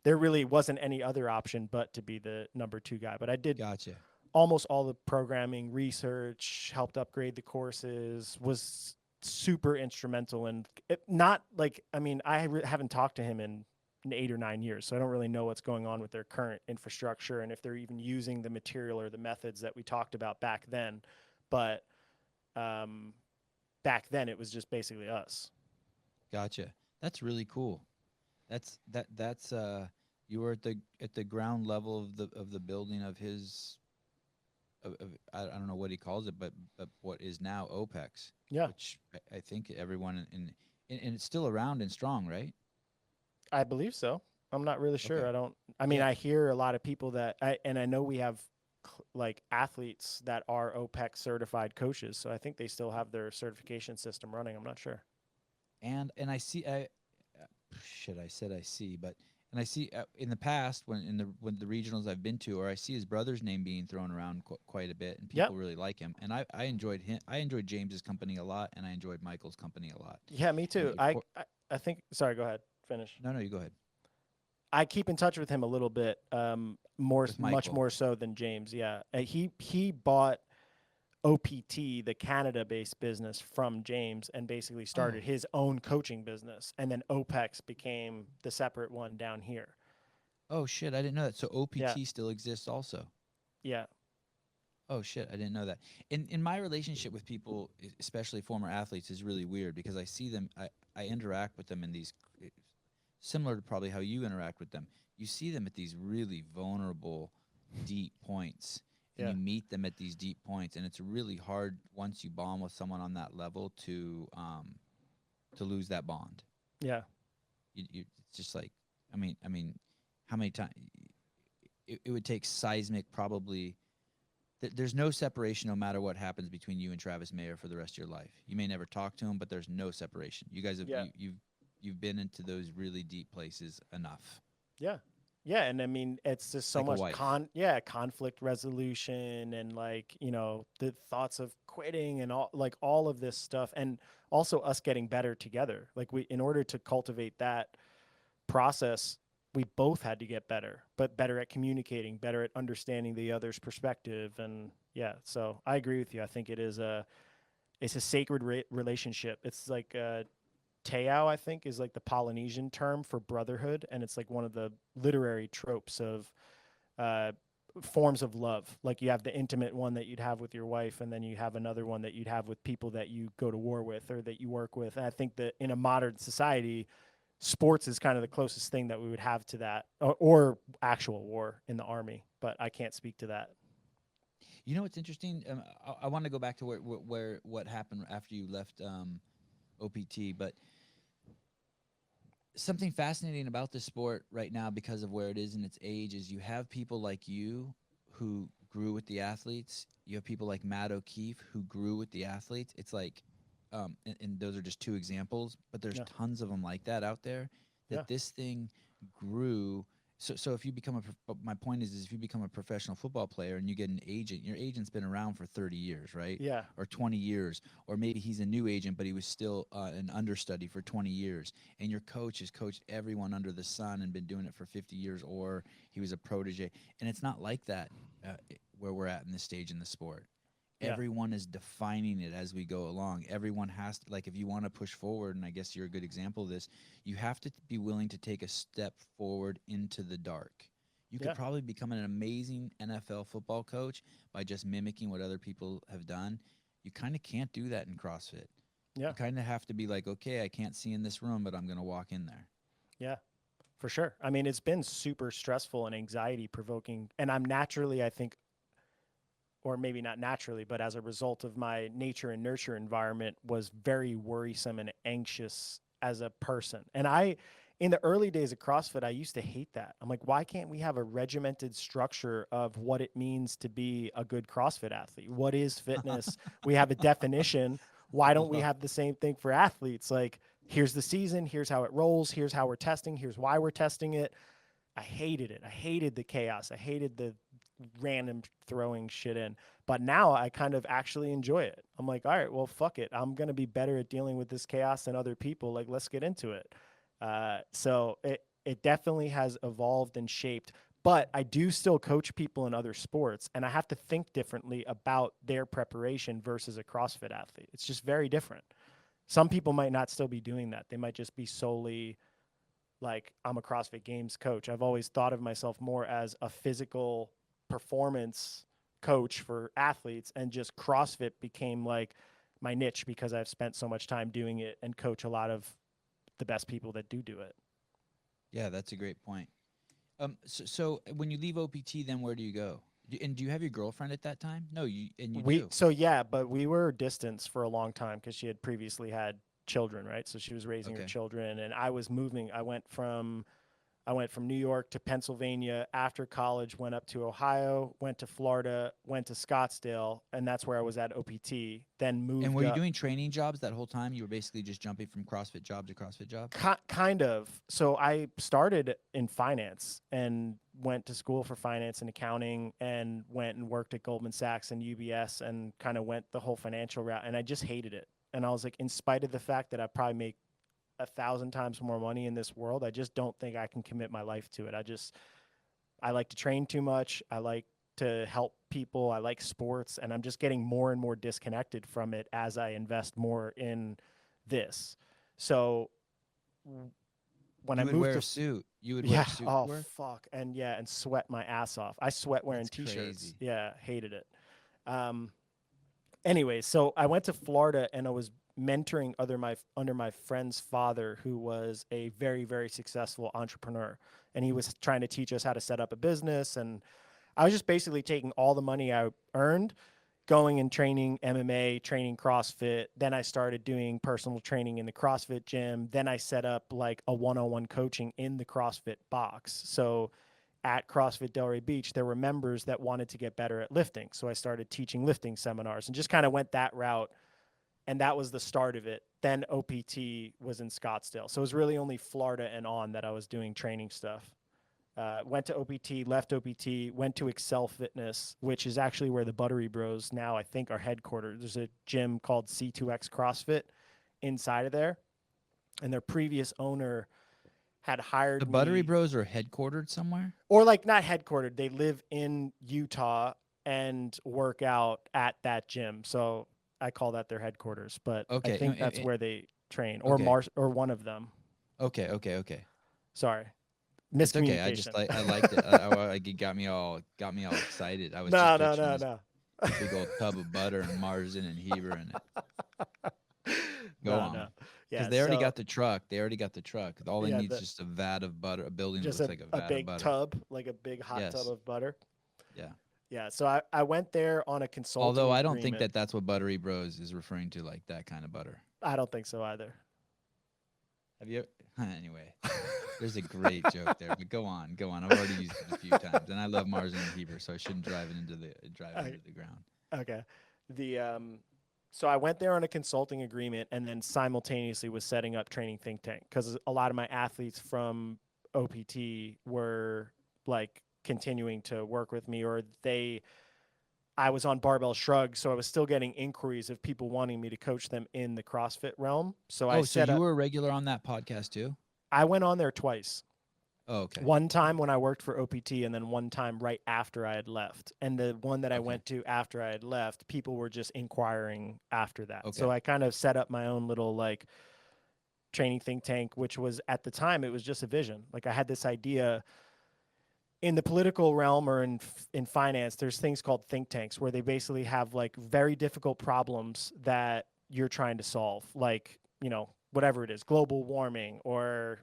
there really wasn't any other option but to be the number two guy. But I did Gotcha. almost all the programming, research, helped upgrade the courses, was super instrumental. And not like, I mean, haven't talked to him in 8 or 9 years, so I don't really know what's going on with their current infrastructure and if they're even using the material or the methods that we talked about back then. But um, back then, it was just basically us. Gotcha. That's really cool. That's you were at the ground level of the building of his I don't know what he calls it, but what is now OPEX, Yeah, which I think everyone and it's still around and strong, right? I believe so. I'm not really sure. Okay. I don't. I mean, Yeah. I hear a lot of people and I know we have like athletes that are OPEC certified coaches, so I think they still have their certification system running. I'm not sure. And I see shit, I said I see, but and I see in the past when the regionals I've been to, or I see his brother's name being thrown around quite a bit, and Yep. people really like him. And I enjoyed him. I enjoyed James's company a lot, and I enjoyed Michael's company a lot. Yeah, me too. Of course, I think. Sorry, go ahead. Finish. no, no, you go ahead I keep in touch with him a little bit, more with much Michael. more so than James. Yeah, he bought OPT, the Canada-based business, from James, and basically Oh, started his own coaching business, and then OPEX became the separate one down here. oh shit, I didn't know that. So Yeah, OPT still exists also. yeah, Oh shit, I didn't know that. In my relationship with people, especially former athletes, is really weird because I see them. I interact with them in these similar to probably how you interact with them. You see them at these really vulnerable, deep points, and yeah, you meet them at these deep points, and it's really hard once you bond with someone on that level to lose that bond. yeah, It's just like, I mean, how many times it would take seismic probably. There's no separation no matter what happens between you and Travis Mayer for the rest of your life. You may never talk to him, but there's no separation. You guys have yeah. you've been into those really deep places enough. Yeah. Yeah, and I mean it's just It's so like a much wife. conflict resolution and like, the thoughts of quitting and all of this stuff, and also us getting better together. Like we in order to cultivate that process, we both had to get better, but better at communicating, better at understanding the other's perspective. And yeah, so I agree with you. I think it's a sacred relationship. It's like Teao, I think, is like the Polynesian term for brotherhood, and it's like one of the literary tropes of uh, forms of love. Like you have the intimate one that you'd have with your wife, and then you have another one that you'd have with people that you go to war with or that you work with. And I think that in a modern society, sports is kind of the closest thing that we would have to that, or actual war in the army. But I can't speak to that. You know what's interesting? I want to go back to where what happened after you left OPT, but something fascinating about this sport right now because of where it is in its age is you have people like you who grew with the athletes. You have people like Matt O'Keefe who grew with the athletes. It's like, and those are just 2 examples, but there's Yeah, tons of them like that out there. yeah, That this thing grew So if you become but my point is if you become a professional football player and you get an agent, your agent's been around for 30 years, right? Yeah. Or 20 years, or maybe he's a new agent, but he was still an understudy for 20 years. And your coach has coached everyone under the sun and been doing it for 50 years, or he was a protege. And it's not like that where we're at in this stage in the sport. Yeah. Everyone is defining it as we go along. Everyone has to, like, if you want to push forward, and I guess you're a good example of this, you have to be willing to take a step forward into the dark. You could Yeah. probably become an amazing NFL football coach by just mimicking what other people have done. You kind of can't do that in CrossFit. Yeah. You kind of have to be like, okay, I can't see in this room, but I'm going to walk in there. Yeah. For sure. I mean, it's been super stressful and anxiety provoking. And I'm naturally, I think, or maybe not naturally, but as a result of my nature and nurture environment, was very worrisome and anxious as a person. And in the early days of CrossFit, I used to hate that. I'm like, why can't we have a regimented structure of what it means to be a good CrossFit athlete? What is fitness? We have a definition. Why don't we have the same thing for athletes? Like, here's the season, here's how it rolls, here's how we're testing, here's why we're testing it. I hated it. I hated the chaos. I hated the random throwing shit in. But now I kind of actually enjoy it. I'm like, all right, well, fuck it. I'm going to be better at dealing with this chaos than other people. Like, let's get into it. So it definitely has evolved and shaped. But I do still coach people in other sports, and I have to think differently about their preparation versus a CrossFit athlete. It's just very different. Some people might not still be doing that. They might just be solely like, I'm a CrossFit Games coach. I've always thought of myself more as a physical performance coach for athletes, and just CrossFit became like my niche because I've spent so much time doing it and coach a lot of the best people that do it. Yeah, that's a great point. So when you leave OPT, then where do you go? And do you have your girlfriend at that time? No, you do. But we were distanced for a long time because she had previously had children, right? So she was raising her Okay. children, and I was moving. I went from New York to Pennsylvania after college, went up to Ohio, went to Florida, went to Scottsdale, and that's where I was at OPT. Then And moved were you up. doing training jobs that whole time? You were basically just jumping from CrossFit job to CrossFit job? Kind of. So I started in finance and went to school for finance and accounting, and went and worked at Goldman Sachs and UBS, and kind of went the whole financial route. And I just hated it. And I was like, in spite of the fact that I probably make 1,000 times more money in this world, I just don't think I can commit my life to it. I like to train too much. I like to help people. I like sports, and I'm just getting more and more disconnected from it as I invest more in this. So when You I would moved wear to a suit. You would wear yeah, a suit to oh work? fuck, and sweat my ass off. I sweat wearing That's t-shirts. crazy. Yeah, hated it. Um, anyway, so I went to Florida, and I was mentoring under my friend's father, who was a very, very successful entrepreneur, and he was trying to teach us how to set up a business. And I was just basically taking all the money I earned, going and training MMA, training CrossFit. Then I started doing personal training in the CrossFit gym. Then I set up like a one-on-one coaching in the CrossFit box. So at CrossFit Delray Beach, there were members that wanted to get better at lifting. So I started teaching lifting seminars and just kind of went that route. And that was the start of it. Then OPT was in Scottsdale. So it was really only Florida and on that I was doing training stuff. Went to OPT, left OPT, went to Excel Fitness, which is actually where the Buttery Bros now, I think, are headquartered. There's a gym called C2X CrossFit inside of there. And their previous owner had The hired Buttery me, Bros are headquartered somewhere? or like not headquartered, they live in Utah and work out at that gym. So I call that their headquarters, but I Okay. think that's where they train, Okay. or one of them. Okay. Sorry, It's okay. I miscommunication. just I liked it. It got me all excited. I was No, just no, picturing no, this no. big old tub of butter and margarine and Heber in it. Go No, no. on. Because Yeah, they already so got the truck. They already got the truck. All they yeah, need is just a vat of butter, a building that just looks like a a vat of big butter. tub, like a big hot tub Yes. of butter. Yeah. Yeah, so I went there on a Although consulting I don't think agreement. that that's what Buttery Bros is referring to, like that kind of butter. I don't think so either. Have you? Anyway, there's a great joke there, but go on, go on. I've already used it a few times, and I love margarine and Heber, so I shouldn't drive it into I- the ground. Okay. The so I went there on a consulting agreement, and then simultaneously was setting up training think tank, because a lot of my athletes from OPT were like continuing to work with me, or I was on Barbell Shrugs, so I was still getting inquiries of people wanting me to coach them in the CrossFit realm. So I Oh, so set you up, were a regular on that podcast too? I went on there twice. Oh, okay. One time when I worked for OPT, and then one time right after I had left. And the one that I Okay. went to after I had left, people were just inquiring after that. So Okay. I kind of set up my own little like training think tank, which was at the time, it was just a vision. Like I had this idea in the political realm or in finance. There's things called think tanks where they basically have like very difficult problems that you're trying to solve, like, whatever it is, global warming, or,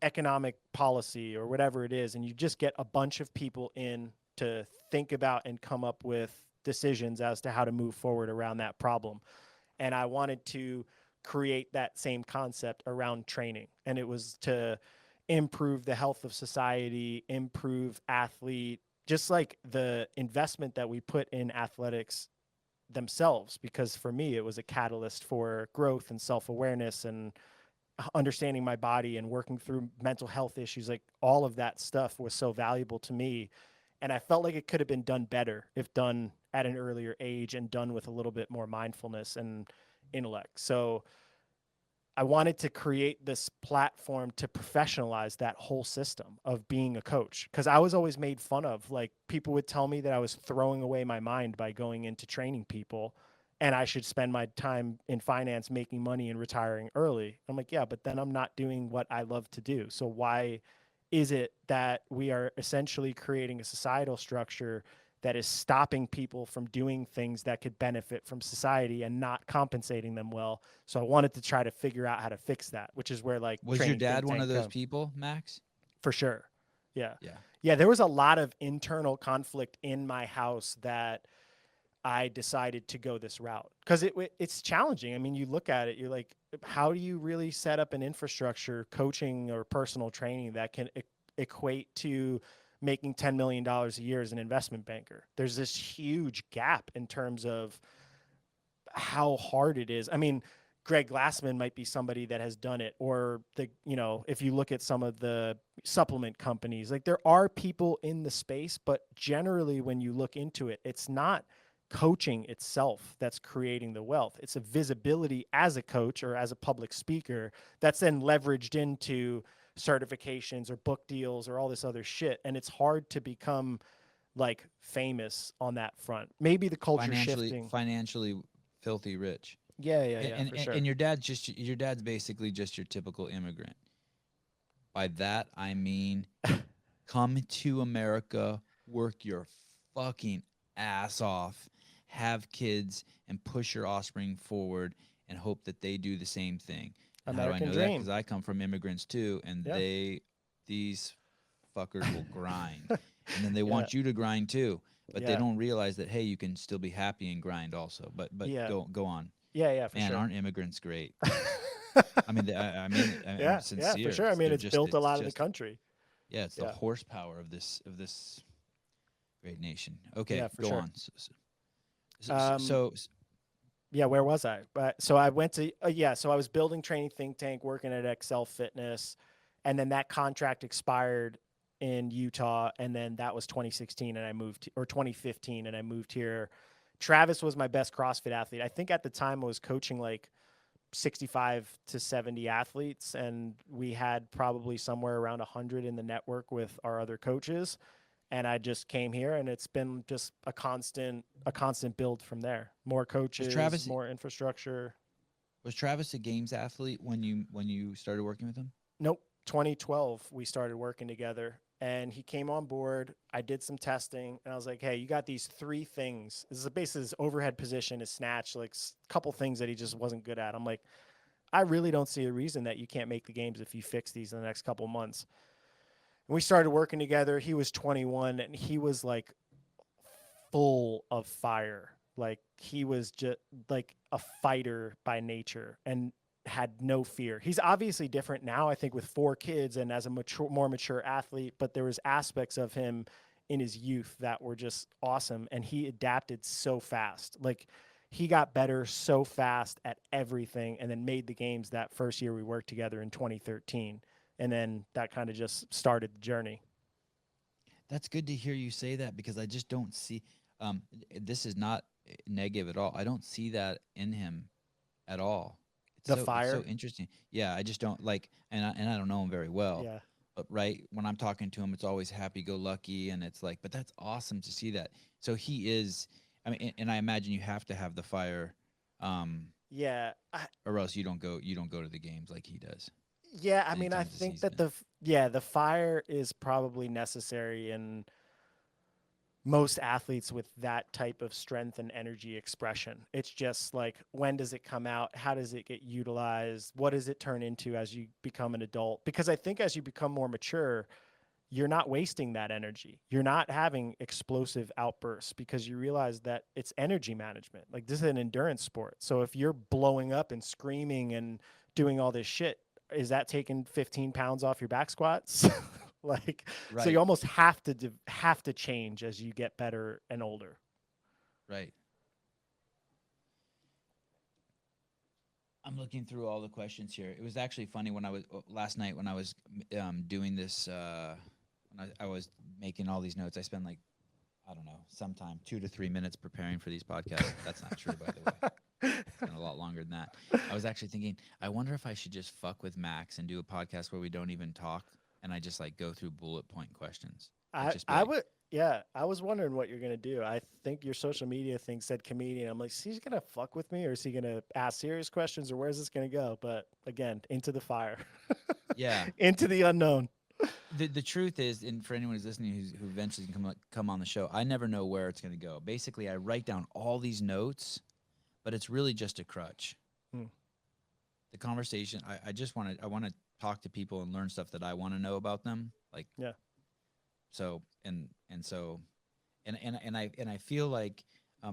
economic policy, or whatever it is. And you just get a bunch of people in to think about and come up with decisions as to how to move forward around that problem. And I wanted to create that same concept around training. And it was to improve the health of society, improve athlete, just like the investment that we put in athletics themselves. Because for me, it was a catalyst for growth and self-awareness and understanding my body and working through mental health issues. Like all of that stuff was so valuable to me. And I felt like it could have been done better if done at an earlier age and done with a little bit more mindfulness and intellect. So I wanted to create this platform to professionalize that whole system of being a coach. Cause I was always made fun of. Like people would tell me that I was throwing away my mind by going into training people, and I should spend my time in finance making money and retiring early. I'm like, yeah, but then I'm not doing what I love to do. So why is it that we are essentially creating a societal structure that is stopping people from doing things that could benefit from society and not compensating them well? So I wanted to try to figure out how to fix that, which is where like Was your training dad think one of tank those people, Max? for sure. Yeah. Yeah. Yeah. There was a lot of internal conflict in my house that I decided to go this route because it's challenging. I mean, you look at it, you're like, how do you really set up an infrastructure, coaching or personal training that can equate to making $10 million a year as an investment banker? There's this huge gap in terms of how hard it is. I mean, Greg Glassman might be somebody that has done it, or if you look at some of the supplement companies, like there are people in the space, but generally when you look into it, it's not coaching itself that's creating the wealth. It's a visibility as a coach or as a public speaker that's then leveraged into certifications or book deals or all this other shit. And it's hard to become like famous on that front. Maybe the culture shifting. Financially filthy rich. Yeah, yeah, And, yeah, and for sure. and your dad's basically just your typical immigrant. By that I mean come to America, work your fucking ass off, have kids, and push your offspring forward and hope that they do the same thing. And how do I American know that? Because dream. I come from immigrants too, and Yeah. these fuckers will grind. And then they Yeah. want you to grind too. But they Yeah. don't realize that, hey, you can still be happy and grind also. But Yeah. go on. Yeah, yeah, for Man, sure. aren't immigrants great? I mean, I'm Yeah, yeah, for sincere. sure. I mean, They're it's just built a it's lot of the just country. yeah, it's the Yeah. horsepower of this great nation. Okay, Yeah, for go sure. on. So, Um, so, yeah, where was I? But so I went to so I was building training think tank, working at Excel Fitness, and then that contract expired in Utah, and then that was 2016, and I moved or 2015, and I moved here. Travis was my best CrossFit athlete. I think at the time I was coaching like 65 to 70 athletes, and we had probably somewhere around 100 in the network with our other coaches. And I just came here, and it's been just a constant build from there. More was coaches, Travis more infrastructure. was Travis a games athlete when you started working with him? Nope. 2012 we started working together, and he came on board. I did some testing, and I was like, hey, you got these three things. This is basically his overhead position, his snatch, like a couple things that he just wasn't good at. I'm like, I really don't see a reason that you can't make the games if you fix these in the next couple months. And we started working together. He was 21, and he was like full of fire. Like he was just like a fighter by nature and had no fear. He's obviously different now, I think, with four kids and as a more mature athlete, but there was aspects of him in his youth that were just awesome, and he adapted so fast. Like he got better so fast at everything, and then made the games that first year we worked together in 2013. And then that kind of just started the journey. That's good to hear you say that because I just don't see. This is not negative at all. I don't see that in him at all. The It's so fire. interesting. Yeah, I just don't like, and I don't know him very well. Yeah. But right when I'm talking to him, it's always happy go lucky, and it's like, but that's awesome to see that. So he is. I mean, and I imagine you have to have the fire, um, Yeah. or else you don't go to the games like he does. Yeah. I Many mean, I times as think he's that been. the fire is probably necessary in most athletes with that type of strength and energy expression. It's just like, when does it come out? How does it get utilized? What does it turn into as you become an adult? Because I think as you become more mature, you're not wasting that energy. You're not having explosive outbursts because you realize that it's energy management. Like, this is an endurance sport. So if you're blowing up and screaming and doing all this shit, is that taking 15 pounds off your back squats? Like, so you Right, almost have to change as you get better and older. right. I'm looking through all the questions here. It was actually funny when I was last night when I was doing this. When I was making all these notes, I spent like I don't know, sometime 2 to 3 minutes preparing for these podcasts. That's not true, by the way. Spent a lot longer than that. I was actually thinking, I wonder if I should just fuck with Max and do a podcast where we don't even talk, and I just like go through bullet point questions. Like I just be I like, would yeah, I was wondering what you're gonna do. I think your social media thing said comedian. I'm like, is he gonna fuck with me, or is he gonna ask serious questions, or where's this gonna go? But again, into the fire, yeah. into the unknown. The truth is, and for anyone who's listening who eventually can come on the show, I never know where it's going to go. Basically, I write down all these notes, but it's really just a crutch. Hmm. The conversation, I just I want to talk to people and learn stuff that I want to know about them. Like Yeah. so, and so, and I feel like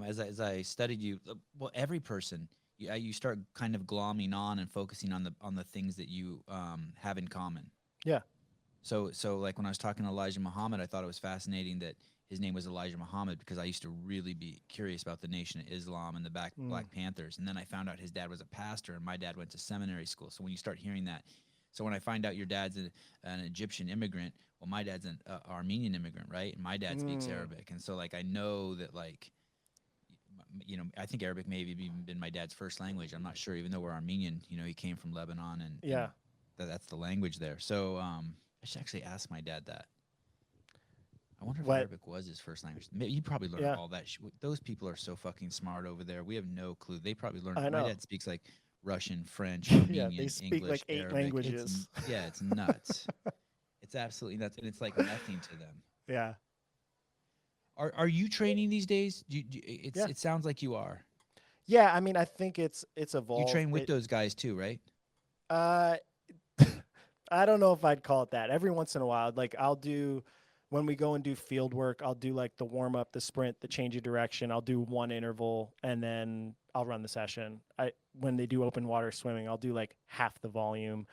as I studied you, well, every person you start kind of glomming on and focusing on the things that you have in common. Yeah. So like when I was talking to Elijah Muhammad, I thought it was fascinating that his name was Elijah Muhammad because I used to really be curious about the Nation of Islam and the Mm. Black Panthers. And then I found out his dad was a pastor and my dad went to seminary school. So when you start hearing that, so when I find out your dad's an Egyptian immigrant, well, my dad's an Armenian immigrant, right? And my dad speaks Mm. Arabic. And so like I know that like, you know, I think Arabic may have even been my dad's first language. I'm not sure, even though we're Armenian, you know, he came from Lebanon and Yeah. that's the language there. So I should actually ask my dad that. I wonder if What? Arabic was his first language. You probably learned Yeah. all that. Those people are so fucking smart over there. We have no clue. They probably learned. I My know. dad speaks like Russian, French, Yeah. They Armenian, speak like English, 8 Arabic. languages. Yeah, it's nuts. It's absolutely nuts, and it's like nothing to them. Yeah. Are you training these days? Yeah. It sounds like you are. Yeah. I mean, I think it's You evolved. train with those guys too, right? Uh, I don't know if I'd call it that. Every once in a while, like, I'll do when we go and do field work, I'll do like the warm up, the sprint, the change of direction. I'll do one interval and then I'll run the session. I When they do open water swimming, I'll do like half the volume.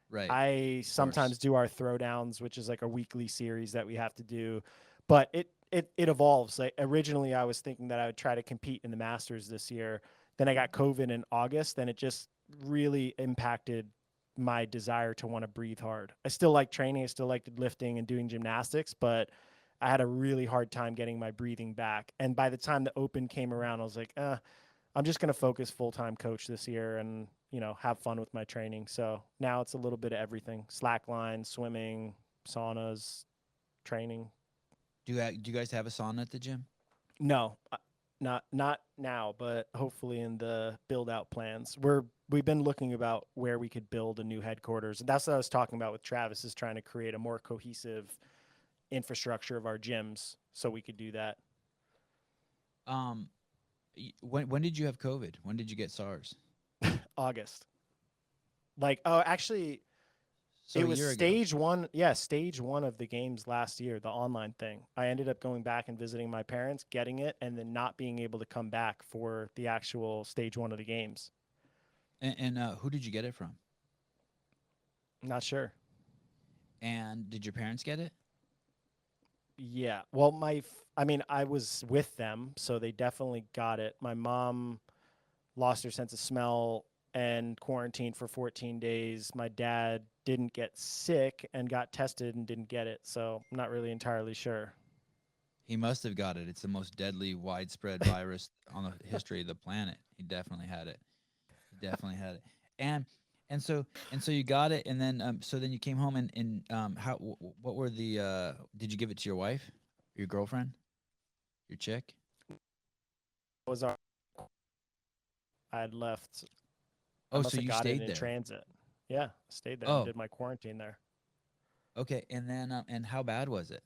Right. I Of course. sometimes do our throwdowns, which is like a weekly series that we have to do, but it evolves. Like, originally, I was thinking that I would try to compete in the Masters this year. Then I got COVID in August, and it just really impacted my desire to want to breathe hard. I still like training, I still like lifting and doing gymnastics, but I had a really hard time getting my breathing back. And by the time the Open came around, I was like, I'm just going to focus full time coach this year and, have fun with my training. So now it's a little bit of everything: slackline, swimming, saunas, training. Do you guys have a sauna at the gym? No, not now, but hopefully in the build out plans. We've been looking about where we could build a new headquarters. And that's what I was talking about with Travis, is trying to create a more cohesive infrastructure of our gyms so we could do that. Um, when did you have COVID? When did you get SARS? August. Like, oh, actually, So it a was year ago. stage one. Yeah, stage one of the games last year, the online thing. I ended up going back and visiting my parents, getting it, and then not being able to come back for the actual stage one of the games. And who did you get it from? Not sure. And did your parents get it? Yeah. Well, I mean, I was with them, so they definitely got it. My mom lost her sense of smell and quarantined for 14 days. My dad didn't get sick and got tested and didn't get it. So I'm not really entirely sure. He must have got it. It's the most deadly, widespread virus on the history of the planet. He definitely had it. He definitely had it. And and so you got it, and then so then you came home and how what were the did you give it to your wife, your girlfriend, your chick? Was our I had left. I Oh, must so have you got it stayed in there. transit. Yeah, stayed there and Oh, did my quarantine there. okay. And then and how bad was it?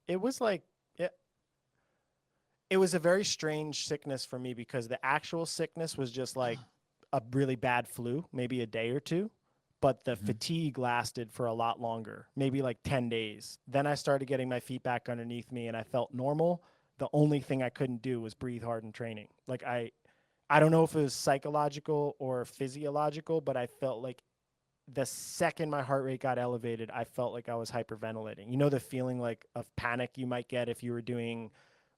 It was like it was a very strange sickness for me because the actual sickness was just like a really bad flu, maybe a day or two, but the Hmm. fatigue lasted for a lot longer, maybe like 10 days. Then I started getting my feet back underneath me and I felt normal. The only thing I couldn't do was breathe hard in training. Like I don't know if it was psychological or physiological, but I felt like the second my heart rate got elevated, I felt like I was hyperventilating. You know the feeling like of panic you might get if you were doing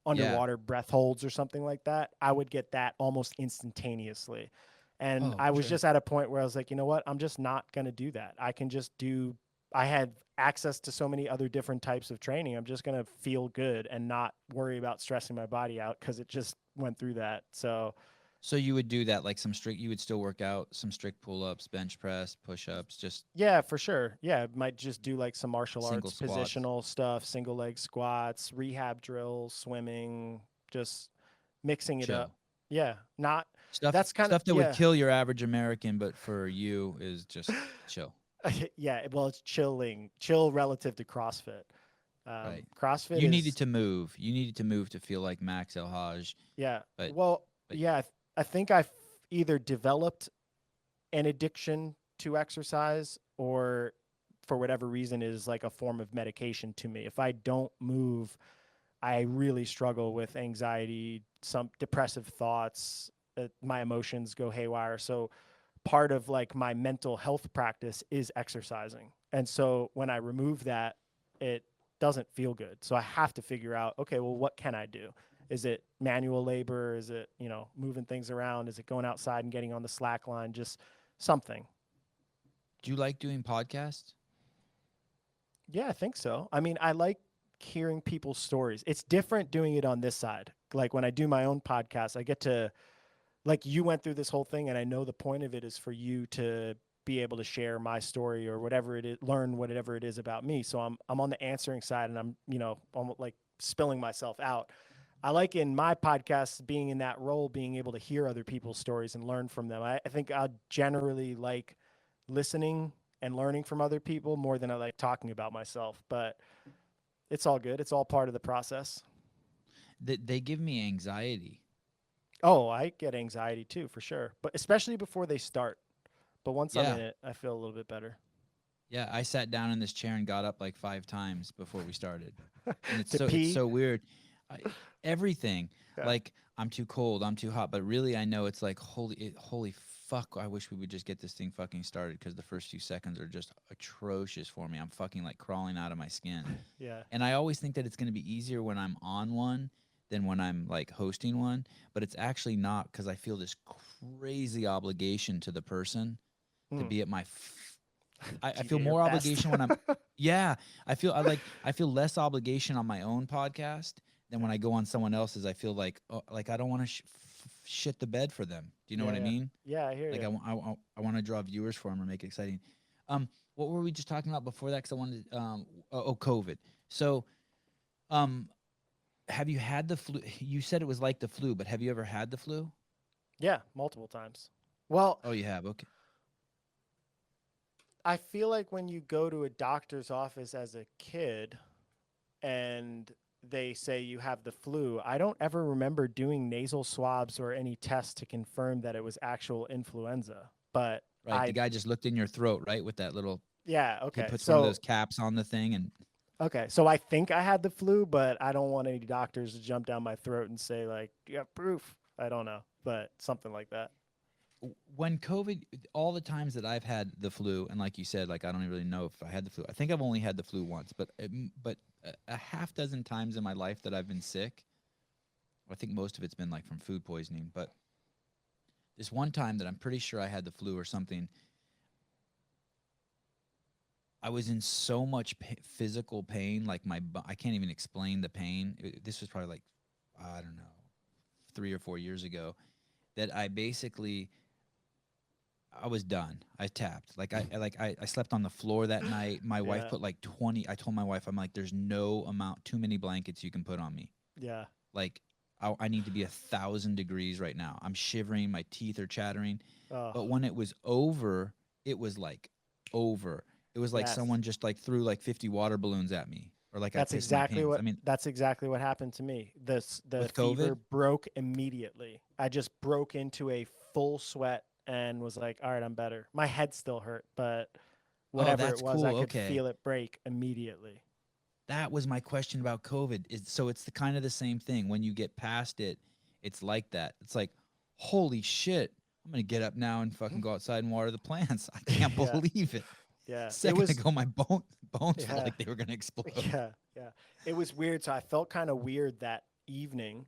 Yeah. underwater breath holds or something like that? I would get that almost instantaneously. And Oh, I was sure. just at a point where I was like, you know what? I'm just not going to do that. I can just do I had access to so many other different types of training. I'm just going to feel good and not worry about stressing my body out cuz it just went through that. So So you would do that like some strict. You would still work out some strict pull ups, bench press, push ups, just yeah, for sure. Yeah, might just do like some martial single arts, squats. positional stuff, single leg squats, rehab drills, swimming, just mixing it up. Chill. Yeah, not Stuff that's kind of stuff that would yeah. kill your average American, but for you is just chill, Yeah, well, it's chilling, chill relative to CrossFit. right? CrossFit You needed is to move. You needed to move to feel like Max El-Haj, yeah. but Well, but yeah, I think I've either developed an addiction to exercise or for whatever reason is like a form of medication to me. If I don't move, I really struggle with anxiety, some depressive thoughts. My emotions go haywire. So part of like my mental health practice is exercising. And so when I remove that, it doesn't feel good. So I have to figure out, okay, well, what can I do? Is it manual labor? Is it, moving things around? Is it going outside and getting on the slack line? Just something. do you like doing podcasts? Yeah, I think so. I mean, I like hearing people's stories. It's different doing it on this side. Like when I do my own podcast, I get to like you went through this whole thing and I know the point of it is for you to be able to share my story or whatever it is, learn whatever it is about me. So I'm on the answering side and I'm like spilling myself out. I like in my podcast being in that role, being able to hear other people's stories and learn from them. I think I generally like listening and learning from other people more than I like talking about myself. But it's all good. It's all part of the process. They give me anxiety. Oh, I get anxiety too, for sure. But especially before they start. But once I'm in Yeah, it, I feel a little bit better. yeah. I sat down in this chair and got up like 5 times before we started, and To it's pee. so weird. I, everything Yeah. like I'm too cold, I'm too hot, but really I know it's like holy fuck. I wish we would just get this thing fucking started because the first few seconds are just atrocious for me. I'm fucking like crawling out of my skin. Yeah. And I always think that it's going to be easier when I'm on one than when I'm like hosting one, but it's actually not because I feel this crazy obligation to the person to Mm. be at my. I Be feel at your more best. obligation when I'm. Yeah, I feel less obligation on my own podcast than when I go on someone else's. I feel like I don't want to shit the bed for them. Do you know Yeah. what I Yeah. mean? Yeah. I hear Like you. I want to draw viewers for them or make it exciting. What were we just talking about before that? Because I wanted COVID. So um, have you had the flu? You said it was like the flu, but have you ever had the flu? Yeah. Multiple times. Well, Oh, you have. Okay. I feel like when you go to a doctor's office as a kid and they say you have the flu, I don't ever remember doing nasal swabs or any tests to confirm that it was actual influenza. But Right. The guy just looked in your throat, right, with that little. yeah, He okay. puts one of those So caps on the thing, and okay, so I think I had the flu, but I don't want any doctors to jump down my throat and say like, "You have proof." I don't know, but something like that. when COVID, all the times that I've had the flu, and like you said, like I don't really know if I had the flu. I think I've only had the flu once, but a half dozen times in my life that I've been sick. I think most of it's been like from food poisoning, but this one time that I'm pretty sure I had the flu or something. I was in so much physical pain, like I can't even explain the pain. This was probably like, I don't know, 3 or 4 years ago, that I basically, I was done. I tapped. I slept on the floor that night. My wife Yeah. put like 20. I told my wife, I'm like, there's no amount, too many blankets you can put on me. Yeah. Like, I need to be 1,000 degrees right now. I'm shivering. My teeth are chattering. Oh, But when it was over, it was like over. It was like yes. someone just like threw like 50 water balloons at me, or like I That's pissed my exactly pants. what I mean, that's exactly what happened to me. The with fever COVID. broke immediately. I just broke into a full sweat and was like, "All right, I'm better." My head still hurt, but Oh, whatever it that's was, I cool. could Okay. feel it break immediately. That was my question about COVID. So it's the kind of the same thing. When you get past it, it's like that. It's like, holy shit, I'm gonna get up now and fucking go outside and water the plants. I can't Yeah. believe it. Yeah. It Second was ago, my bones felt yeah. like they were gonna explode. Yeah, yeah. It was weird. So I felt kind of weird that evening.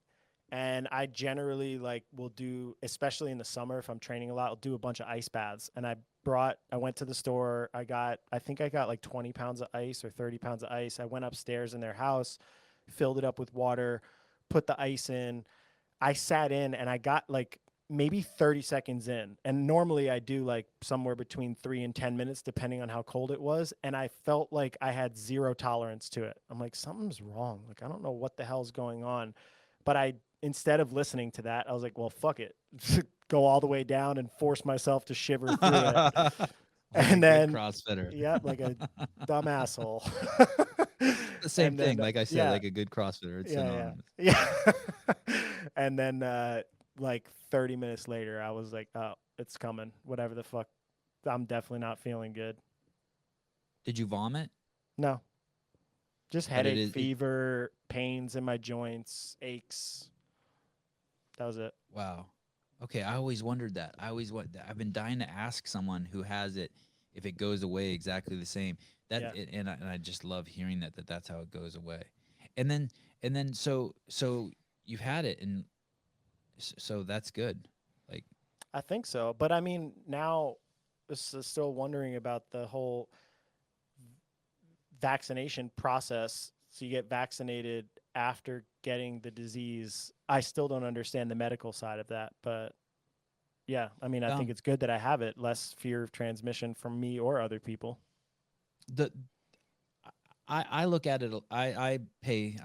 And I generally like will do, especially in the summer if I'm training a lot, I'll do a bunch of ice baths. And I went to the store. I think I got like 20 pounds of ice or 30 pounds of ice. I went upstairs in their house, filled it up with water, put the ice in. I sat in and I got like maybe 30 seconds in. And normally I do like somewhere between 3 and 10 minutes, depending on how cold it was. And I felt like I had zero tolerance to it. I'm like, something's wrong. Like, I don't know what the hell's going on. But instead of listening to that, I was like, well, fuck it. Go all the way down and force myself to shiver through it. Like a And good then, CrossFitter. yep, like a dumb asshole. The same And thing. then, Like I said, yeah, like a good CrossFitter. It's yeah, synonymous. yeah, yeah. And then like 30 minutes later, I was like, oh, it's coming. Whatever the fuck. I'm definitely not feeling good. Did you vomit? No, just But it headache, is. fever, pains in my joints, aches. That was it. Wow. Okay, I always wondered that. I've been dying to ask someone who has it if it goes away exactly the same. Yeah. And I just love hearing that's how it goes away. And then so you've had it, and so that's good. Like, I think so. But I mean, now still wondering about the whole vaccination process. So you get vaccinated after getting the disease. I still don't understand the medical side of that, but yeah, I mean, I think um it's good that I have it, less fear of transmission from me or other people. the I look at it. I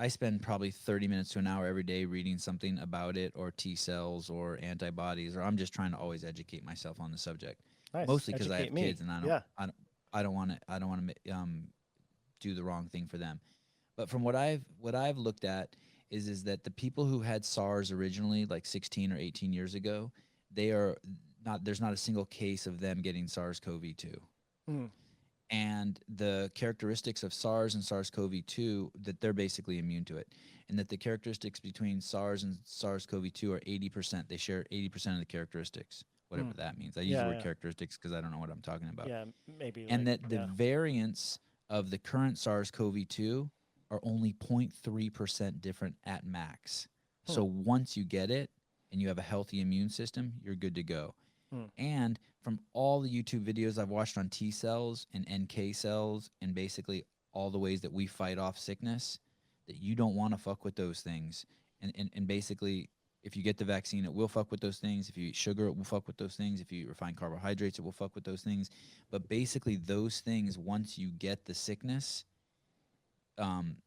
spend probably 30 minutes to an hour every day reading something about it, or T cells, or antibodies, or I'm just trying to always educate myself on the subject. Nice. Mostly because I Educate have kids, me. and Yeah. I don't want to do the wrong thing for them. But from what I've looked at is that the people who had SARS originally, like 16 or 18 years ago, they are not. There's not a single case of them getting SARS-CoV-2. Mm. And the characteristics of SARS and SARS-CoV-2, that they're basically immune to it, and that the characteristics between SARS and SARS-CoV-2 are 80%. They share 80% of the characteristics, whatever Mm. that means. I use the Yeah. word Yeah. characteristics because I don't know what I'm talking about. Yeah. Maybe And like, that the yeah. variants of the current SARS-CoV-2 are only 0.3% different at max. Hmm. So once you get it and you have a healthy immune system, you're good to go. Hmm. And from all the YouTube videos I've watched on T cells and NK cells, and basically all the ways that we fight off sickness, that you don't want to fuck with those things. And basically, if you get the vaccine, it will fuck with those things. If you eat sugar, it will fuck with those things. If you eat refined carbohydrates, it will fuck with those things. But basically, those things, once you get the sickness, um,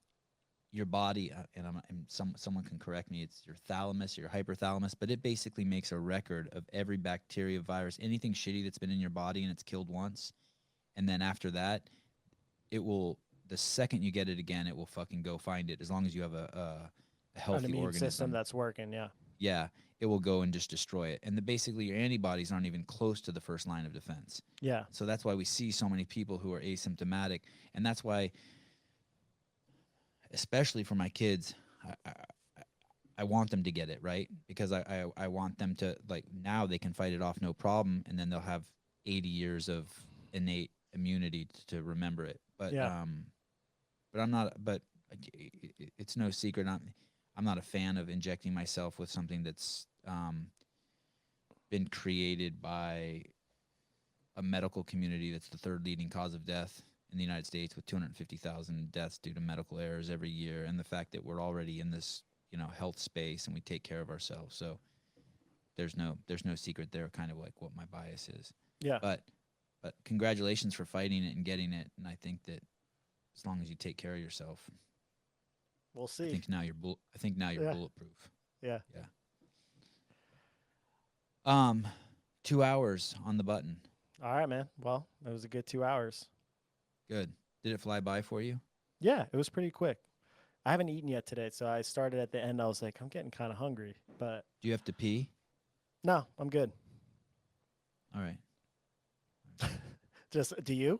your body, and someone can correct me, it's your thalamus, your hypothalamus, but it basically makes a record of every bacteria, virus, anything shitty that's been in your body and it's killed once. And then after that, it will, the second you get it again, it will fucking go find it, as long as you have a An healthy immune system organism. that's working. Yeah. Yeah, it will go and just destroy it. And basically, your antibodies aren't even close to the first line of defense. Yeah. So that's why we see so many people who are asymptomatic. And that's why, especially for my kids, I, I, I want them to get it, right, because I want them to, like, now they can fight it off no problem, and then they'll have 80 years of innate immunity to remember it. Yeah. But I'm not. But it's no secret. I'm not a fan of injecting myself with something that's been created by a medical community that's the third leading cause of death in the United States with 250,000 deaths due to medical errors every year, and the fact that we're already in this, health space and we take care of ourselves. So there's no secret there, kind of like what my bias is. Yeah. But congratulations for fighting it and getting it. And I think that as long as you take care of yourself, We'll see. I think now you're Yeah. bulletproof. Yeah. Yeah. 2 hours on the button. All right, man. Well, it was a good 2 hours. Good. Did it fly by for you? Yeah, it was pretty quick. I haven't eaten yet today, so I started at the end. I was like, I'm getting kind of hungry, but Do you have to pee? no, I'm good. All right. Just do you?